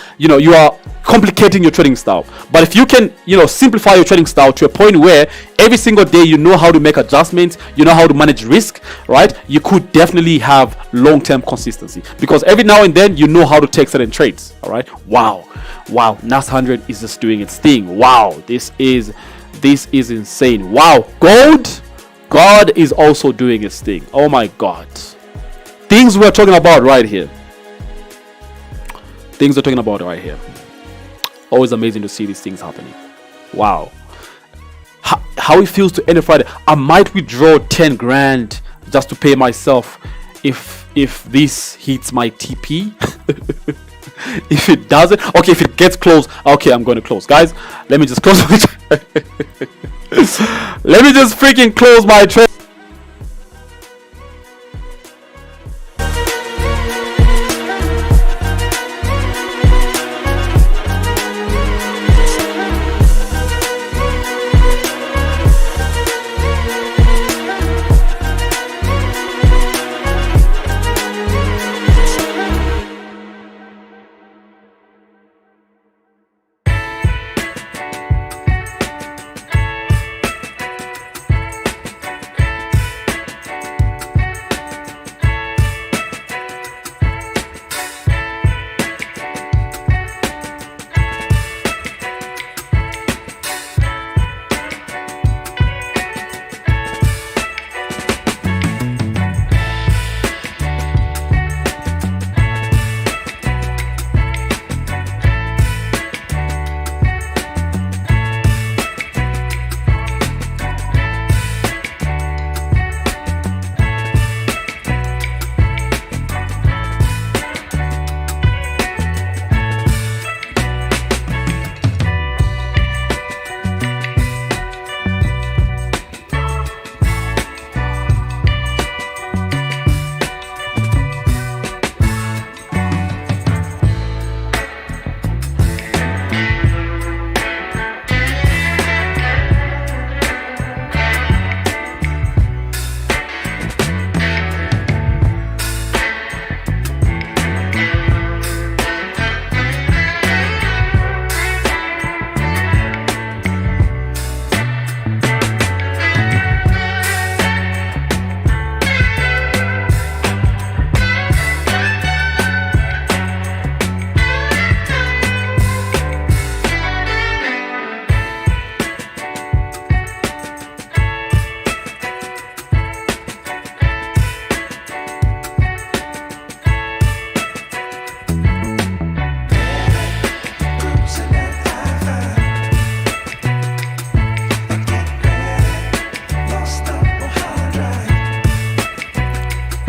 complicating your trading style. But if you can, simplify your trading style to a point where every single day you know how to make adjustments, you know how to manage risk, right? You could definitely have long-term consistency, because every now and then you know how to take certain trades. All right. Wow, nas100 is just doing its thing. Wow, this is insane. Wow, gold God is also doing his thing. Oh my God. Things we're talking about right here. Things we're talking about right here. Always amazing to see these things happening. Wow. How it feels to end of Friday. I might withdraw 10 grand just to pay myself if this hits my TP. If it doesn't, okay, if it gets close, okay, I'm going to close. Guys, let me just close my let me just freaking close my trade.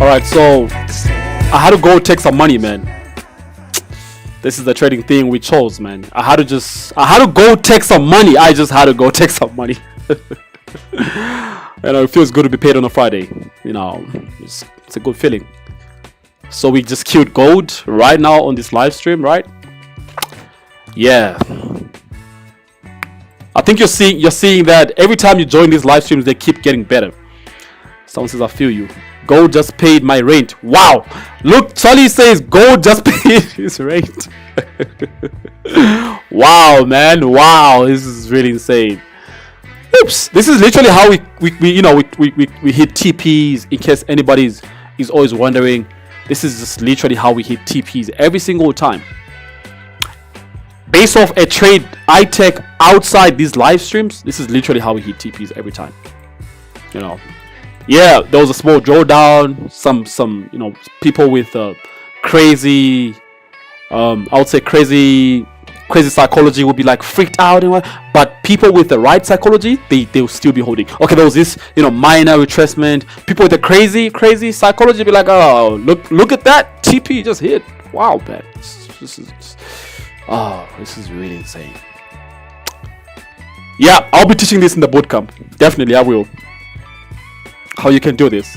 Alright, so I had to go take some money, man. This is the trading thing we chose, man. I had to go take some money. I just had to go take some money. You know, it feels good to be paid on a Friday. You know, it's a good feeling. So we just killed gold right now on this live stream, right? Yeah. I think you're seeing that every time you join these live streams, they keep getting better. Someone says, I feel you. Gold just paid my rent. Wow. Look, Charlie says gold just paid his rent. Wow, man. Wow. This is really insane. Oops. This is literally how we hit TPs, in case anybody is always wondering. This is just literally how we hit TPs every single time. Based off a trade I take outside these live streams, this is literally how we hit TPs every time. You know. Yeah, there was a small drawdown. Some people with crazy, I would say crazy psychology would be like freaked out and what. But people with the right psychology, they'll still be holding. Okay, there was this minor retracement. People with the crazy psychology be like, oh, look at that TP just hit. Wow, man, this is really insane. Yeah, I'll be teaching this in the bootcamp. Definitely, I will. How you can do this,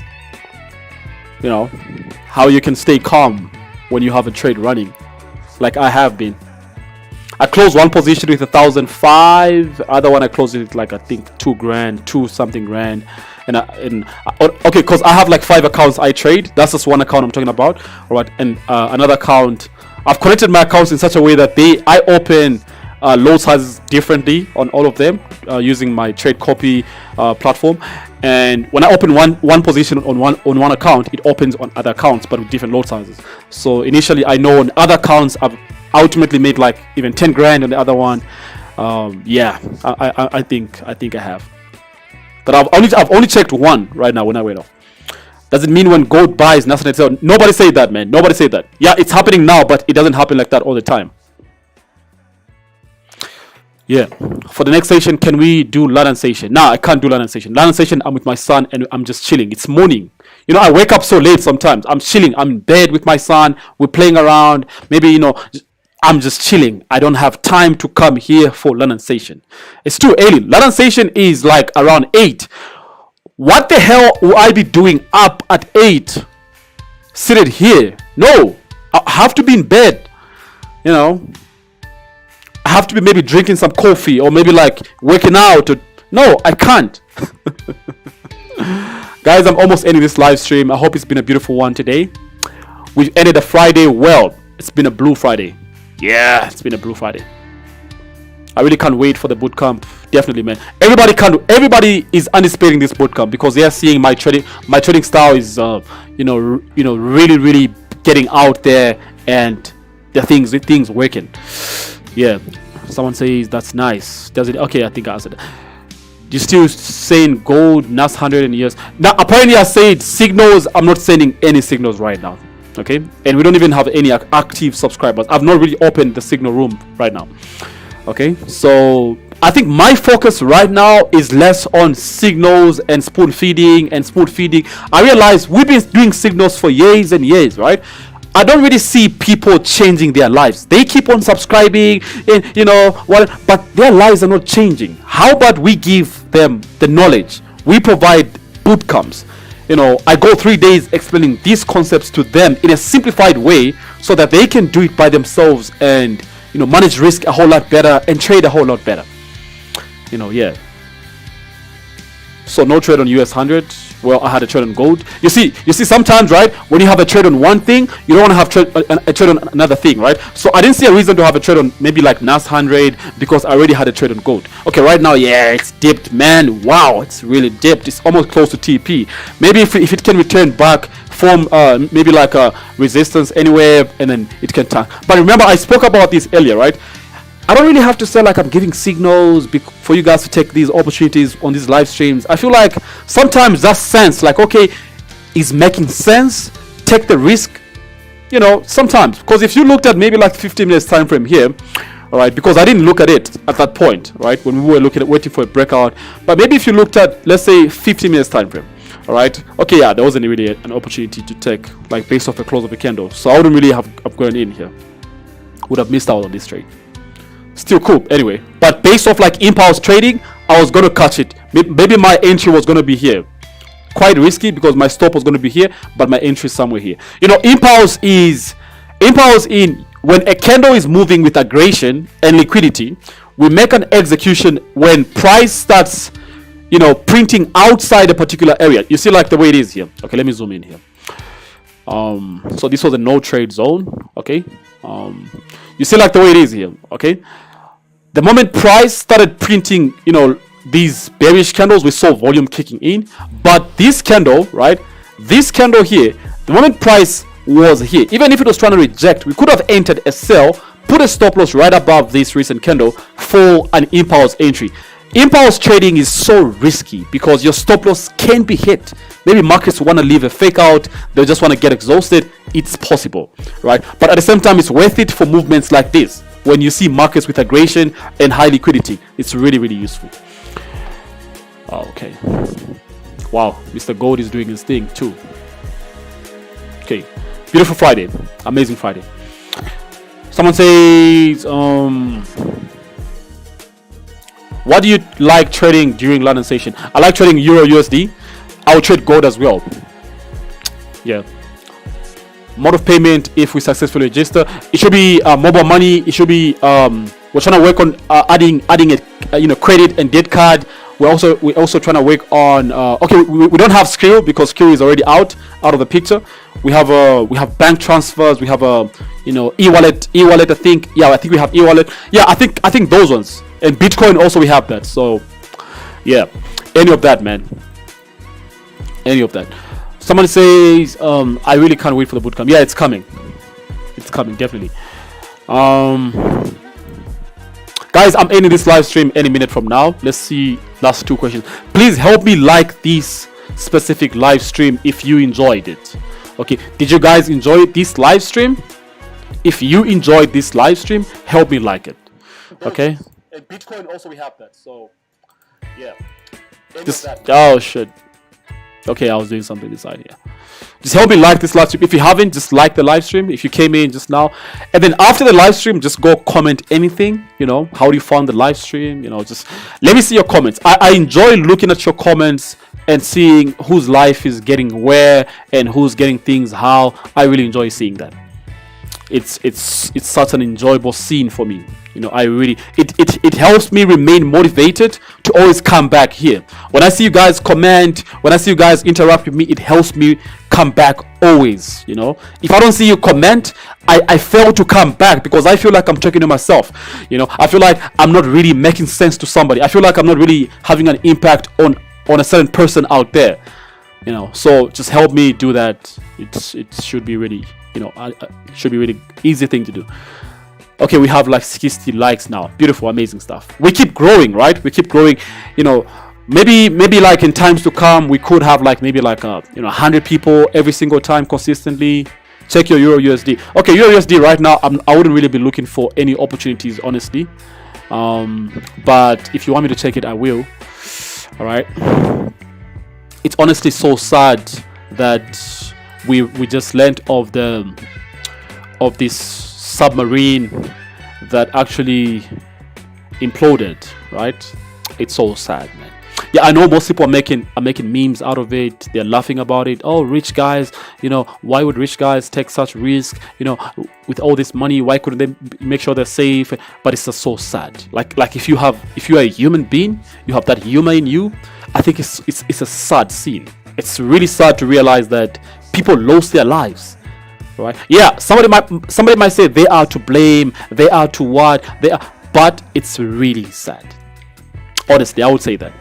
how you can stay calm when you have a trade running, like I have been. I closed one position with 1,005, other one I closed it with like I think 2 something grand, and okay, because I have like 5 accounts I trade. That's just one account I'm talking about. All right, and another account, I've connected my accounts in such a way that I open load sizes differently on all of them using my trade copy platform. And when I open one position on one account, it opens on other accounts but with different load sizes. So initially I know on other accounts I've ultimately made like even 10 grand on the other one. Yeah, I think I have. But I've only checked one right now when I went off. Does it mean when gold buys nas100? Nobody say that, man. Nobody say that. Yeah, it's happening now, but it doesn't happen like that all the time. Yeah. For the next session, can we do London session? Nah, I can't do London session. London session, I'm with my son and I'm just chilling. It's morning. You know, I wake up so late sometimes. I'm chilling. I'm in bed with my son. We're playing around. Maybe, you know, I'm just chilling. I don't have time to come here for London session. It's too early. London session is like around 8. What the hell will I be doing up at 8? Seated here? No. I have to be in bed. You know. I have to be maybe drinking some coffee or maybe like working out. No, I can't. Guys, I'm almost ending this live stream. I hope it's been a beautiful one today. We've ended a Friday well. It's been a blue Friday. Yeah, it's been a blue Friday. I really can't wait for the bootcamp. Definitely, man. Everybody is anticipating this bootcamp because they are seeing my trading style is really getting out there and the things working. Yeah. Someone says that's nice. Does it? Okay, I think I answered. You still saying gold nas100 in years? Now apparently I said signals. I'm not sending any signals right now. Okay, and we don't even have any active subscribers. I've not really opened the signal room right now. Okay, so I think my focus right now is less on signals and spoon feeding. I realize we've been doing signals for years and years, right? I don't really see people changing their lives. They keep on subscribing and but their lives are not changing. How about we give them the knowledge? We provide boot camps. I go 3 days explaining these concepts to them in a simplified way so that they can do it by themselves and manage risk a whole lot better and trade a whole lot better. Yeah. So no trade on US 100. Well, I had a trade on gold. You see sometimes, right, when you have a trade on one thing, you don't want to have a trade on another thing, right? So I didn't see a reason to have a trade on maybe like nas100 because I already had a trade on gold. Okay, right now, yeah, it's dipped, man. Wow, it's really dipped. It's almost close to TP. Maybe if it can return back, form maybe like a resistance anywhere, and then it can turn. But remember, I spoke about this earlier, right? I don't really have to say like I'm giving signals for you guys to take these opportunities on these live streams. I feel like sometimes that sense, like, okay, is making sense. Take the risk, sometimes. Because if you looked at maybe like 15 minutes time frame here, all right, because I didn't look at it at that point, right, when we were waiting for a breakout. But maybe if you looked at, let's say, 15 minutes time frame, all right, okay, yeah, there wasn't really an opportunity to take like based off the close of the candle. So I wouldn't really have gone in here. Would have missed out on this trade. Still cool anyway, but based off like impulse trading, I was gonna catch it. Maybe my entry was gonna be here. Quite risky because my stop was gonna be here, but my entry is somewhere here. Impulse in when a candle is moving with aggression and liquidity. We make an execution when price starts printing outside a particular area. You see like the way it is here. Okay, let me zoom in here. So this was a no trade zone. Okay, you see like the way it is here. Okay, the moment price started printing these bearish candles, we saw volume kicking in. But this candle, right, this candle here, the moment price was here, even if it was trying to reject, we could have entered a sell, put a stop loss right above this recent candle for an impulse entry. Impulse trading is so risky because your stop loss can be hit. Maybe markets want to leave a fake out, they just want to get exhausted. It's possible, right? But at the same time, it's worth it for movements like this. When you see markets with aggression and high liquidity, it's really, really useful. Okay. Wow, Mr. Gold is doing his thing too. Okay, beautiful Friday, amazing Friday. Someone says, what do you like trading during London session? I like trading Euro USD. I will trade gold as well. Yeah. Mode of payment, if we successfully register, it should be mobile money. It should be we're trying to work on adding a credit and debt card. We're also trying to work on okay, we don't have Skrill because Skrill is already out of the picture. We have bank transfers. We have e-wallet. I think we have e-wallet. Yeah, I think those ones. And Bitcoin also we have that. So yeah, any of that, man. Any of that. Someone says I really can't wait for the bootcamp. Yeah, it's coming. It's coming, definitely. Guys, Guys, I'm ending this live stream any minute from now. Let's see last 2 questions. Please help me like this specific live stream if you enjoyed it. Okay, did you guys enjoy this live stream? If you enjoyed this live stream, help me like it. Okay. And Bitcoin also we have that. So yeah. Just, oh shit. Okay, I was doing something inside here. Just help me like this live stream. If you haven't, just like the live stream. If you came in just now, and then after the live stream, just go comment anything. You know, how you found the live stream. You know, just let me see your comments. I enjoy looking at your comments and seeing whose life is getting where and who's getting things how. I really enjoy seeing that. It's such an enjoyable scene for me. You know, I really it helps me remain motivated to always come back here. When I see you guys comment, when I see you guys interact with me, it helps me come back always. You know, if I don't see you comment, I fail to come back because I feel like I'm talking to myself. You know, I feel like I'm not really making sense to somebody. I feel like I'm not really having an impact on a certain person out there. You know, so just help me do that. It should be really, you know, it should be really easy thing to do. Okay, we have like 60 likes now. Beautiful, amazing stuff. We keep growing, right? We keep growing. You know, maybe like in times to come, we could have like maybe like 100 people every single time consistently. Check your Euro USD. Okay, Euro USD right now, I wouldn't really be looking for any opportunities, honestly. But if you want me to check it, I will. All right. It's honestly so sad that we just learned of this submarine that actually imploded, right? It's so sad, man. Yeah, I know most people are making memes out of it. They're laughing about it. Oh, rich guys, you know, why would rich guys take such risk? You know, with all this money, why couldn't they make sure they're safe? But it's just so sad. Like if you're a human being, you have that humor in you. I think it's a sad scene. It's really sad to realize that people lost their lives. Right? Yeah, somebody might say they are to blame, they are to what they are, but it's really sad. Honestly, I would say that.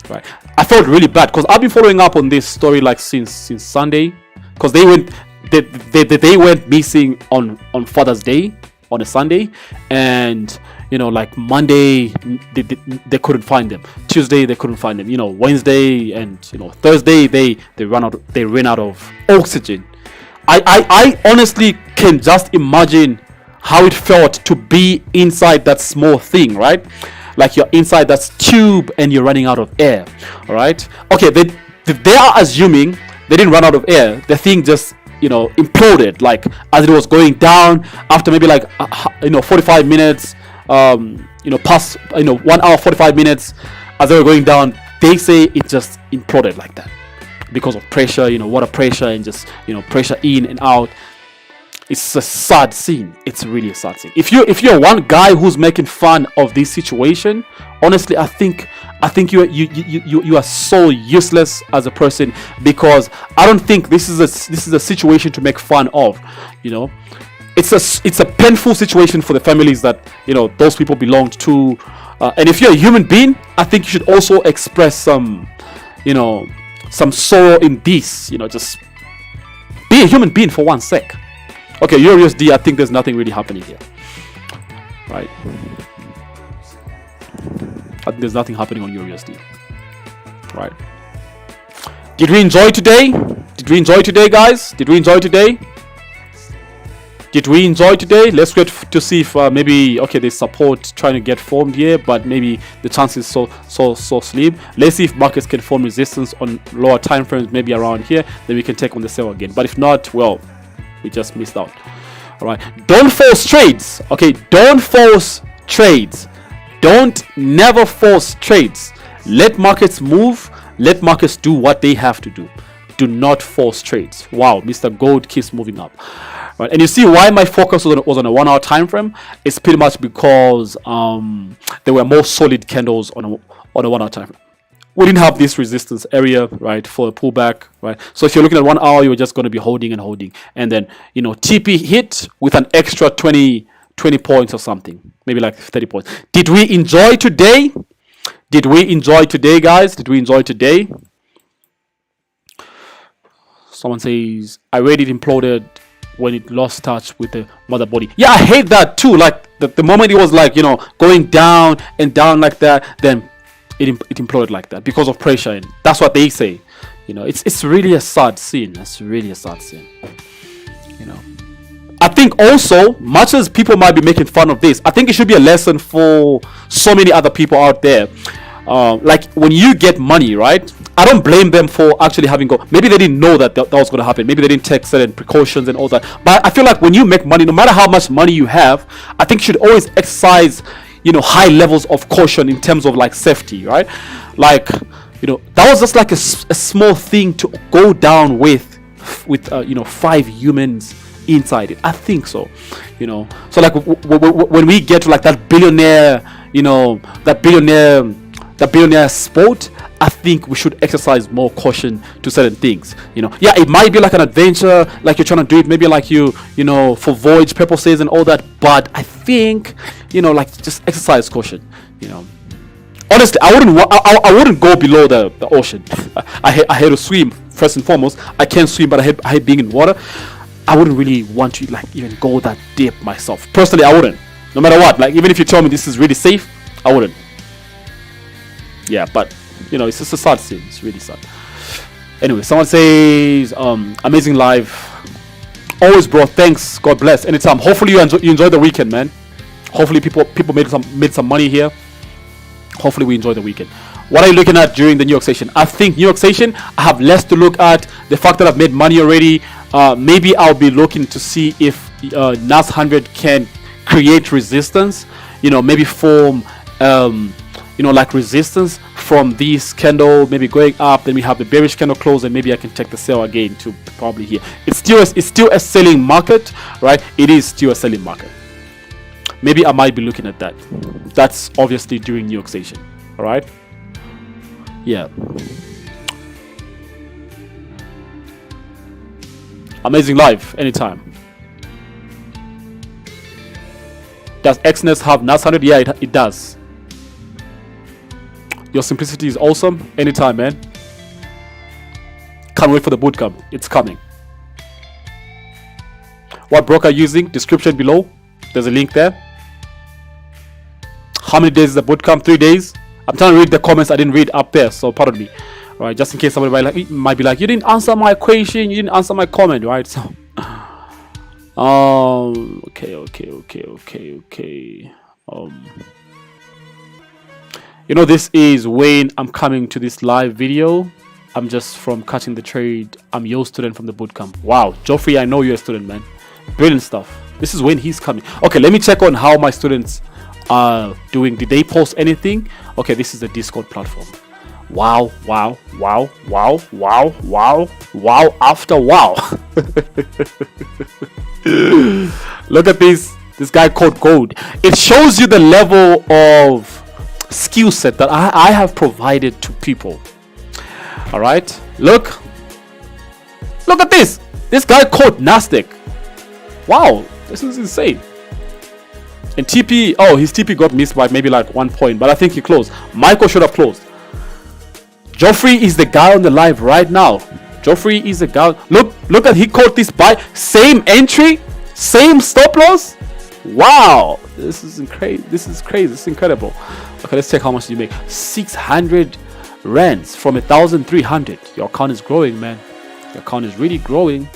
Right? I felt really bad because I've been following up on this story like since Sunday, because they went missing on Father's Day on a Sunday, and you know, like Monday they couldn't find them. Tuesday they couldn't find them. You know, Wednesday and Thursday they ran out of oxygen. I honestly can just imagine how it felt to be inside that small thing, right? Like you're inside that tube and you're running out of air. All right. Okay. They are assuming they didn't run out of air. The thing just imploded, like as it was going down after maybe like 45 minutes. Past 1 hour 45 minutes as they were going down. They say it just imploded like that because of pressure, water pressure, and just pressure in and out. It's a sad scene. It's really a sad scene. If you're one guy who's making fun of this situation, honestly, I think you are so useless as a person, because I don't think this is a situation to make fun of. It's a painful situation for the families that those people belonged to, and if you're a human being, I think you should also express some sorrow in this. Just be a human being for one sec. Okay, USD, I think there's nothing really happening here, right? I think there's nothing happening on USD, right? Did we enjoy today? Guys? Did we enjoy today? Let's wait to see if maybe there's support trying to get formed here, but maybe the chance is so slim. Let's see if markets can form resistance on lower time frames, maybe around here. Then we can take on the sell again. But if not, well, we just missed out. All right, don't force trades. Okay, don't force trades. Never force trades. Let markets move. Let markets do what they have to do. Do not force trades. Wow, Mr. Gold keeps moving up. Right, and you see why my focus was on a 1 hour time frame. It's pretty much because there were more solid candles on a 1 hour time frame. We didn't have this resistance area, right, for a pullback, right? So if you're looking at 1 hour, you're just going to be holding, and then TP hit with an extra 20 points or something, maybe like 30 points. Did we enjoy today, guys? Did we enjoy today? Someone says, I read it imploded when it lost touch with the mother body. Yeah, I hate that too. Like the moment it was like, you know, going down and down like that, then it imploded like that because of pressure, and that's what they say. You know, it's really a sad scene. It's really a sad scene. You know, I think also, much as people might be making fun of this, I think it should be a lesson for so many other people out there. Like when you get money, right? I don't blame them for actually having go. Maybe they didn't know that that was going to happen. Maybe they didn't take certain precautions and all that. But I feel like when you make money, no matter how much money you have, I think you should always exercise, you know, high levels of caution in terms of like safety, right? Like, you know, that was just like a small thing to go down with you know, 5 humans inside it. I think so, you know. So like when we get to like that billionaire, you know, that billionaire sport, I think we should exercise more caution to certain things. You know, yeah, it might be like an adventure, like you're trying to do it, maybe like you know, for voyage purposes and all that. But I think, you know, like just exercise caution. You know, honestly, I wouldn't go below the ocean. I hate to swim first and foremost. I can't swim, but I hate being in water. I wouldn't really want to like even go that deep myself. Personally, I wouldn't. No matter what, like even if you tell me this is really safe, I wouldn't. Yeah, but you know, it's just a sad scene. It's really sad. Anyway, someone says, amazing live. Always, bro. Thanks. God bless. Anytime. Hopefully you enjoy the weekend, man. Hopefully people made some money here. Hopefully we enjoy the weekend. What are you looking at during the New York session? I think New York session, I have less to look at. The fact that I've made money already. Maybe I'll be looking to see if nas100 can create resistance. You know, maybe form you know, like resistance from this candle, maybe going up, then we have the bearish candle close, and maybe I can take the sell again to probably here. It's still a selling market, right? It is still a selling market. Maybe I might be looking at that. That's obviously during New York session. All right, yeah. Amazing live anytime. Does XNES have nas100? Yeah, it does. Your simplicity is awesome. Anytime, man. Can't wait for the bootcamp. It's coming. What broker are you using? Description below. There's a link there. How many days is the bootcamp? 3 days. I'm trying to read the comments I didn't read up there, so pardon me. Right, just in case somebody might be like, you didn't answer my question, you didn't answer my comment, right? So okay. You know, this is when I'm coming to this live video. I'm just from catching the trade. I'm your student from the bootcamp. Wow, Geoffrey, I know you're a student, man. Brilliant stuff. This is when he's coming. Okay, let me check on how my students are doing. Did they post anything? Okay, this is the Discord platform. Wow after wow. Look at this guy called Gold. It shows you the level of skill set that I have provided to people. All right, look at this guy called Nasdaq. Wow, this is insane. And TP, oh, his TP got missed by maybe like 1 point, but I think he closed. Michael should have closed. Geoffrey is the guy on the live right now. Geoffrey is the guy. Look at, he caught this buy, same entry, same stop loss. Wow, this is crazy. This is incredible. Okay, let's check how much you make. 600 rands from 1,300. Your account is growing, man. Your account is really growing.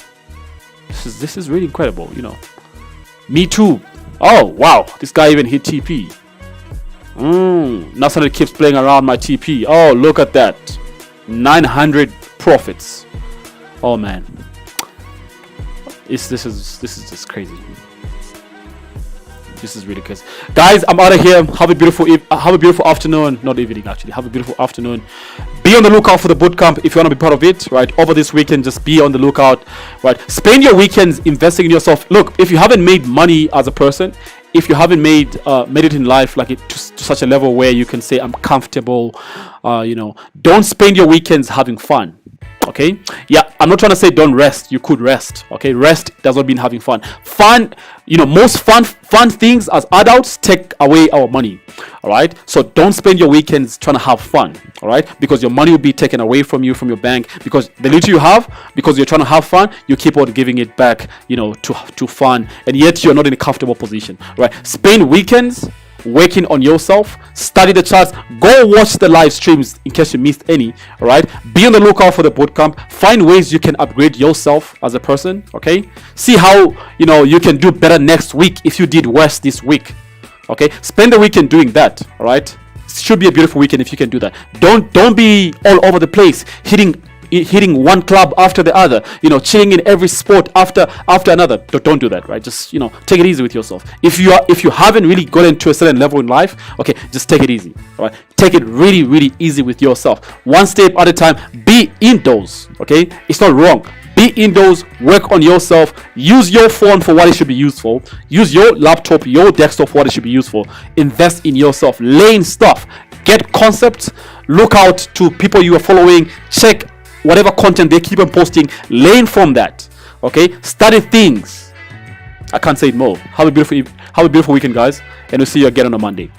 This is really incredible. You know, me too. Oh wow, this guy even hit TP. nas100 keeps playing around my TP. Oh, look at that, 900 profits. Oh man, this is just crazy. This is really crazy, guys. I'm out of here. Have a beautiful afternoon. Not evening, actually. Have a beautiful afternoon. Be on the lookout for the bootcamp if you want to be part of it, right? Over this weekend, just be on the lookout, right? Spend your weekends investing in yourself. Look, if you haven't made money as a person, if you haven't made it in life like it to such a level where you can say I'm comfortable, you know, don't spend your weekends having fun. Okay, yeah, I'm not trying to say don't rest. You could rest. Okay, rest does not mean having fun. most fun things as adults take away our money. All right, so don't spend your weekends trying to have fun. All right, because your money will be taken away from you, from your bank, because the little you have, because you're trying to have fun, you keep on giving it back, to fun, and yet you're not in a comfortable position. Right, spend weekends working on yourself, study the charts, go watch the live streams in case you missed any. All right, be on the lookout for the bootcamp, find ways you can upgrade yourself as a person. Okay, see how you can do better next week if you did worse this week. Okay, spend the weekend doing that. All right, it should be a beautiful weekend if you can do that. Don't be all over the place hitting one club after the other, chilling in every sport after another. Don't do that. Right, just take it easy with yourself. If you haven't really gotten to a certain level in life, okay, just take it easy. All right, take it really, really easy with yourself, one step at a time. Be indoors. Okay, it's not wrong. Be indoors, work on yourself, use your phone for what it should be used for, use your laptop, your desktop for what it should be used for. Invest in yourself, learn stuff, get concepts, look out to people you are following, check whatever content they keep on posting, learn from that. Okay, study things. I can't say it more. Have a beautiful weekend, guys, and we'll see you again on a Monday.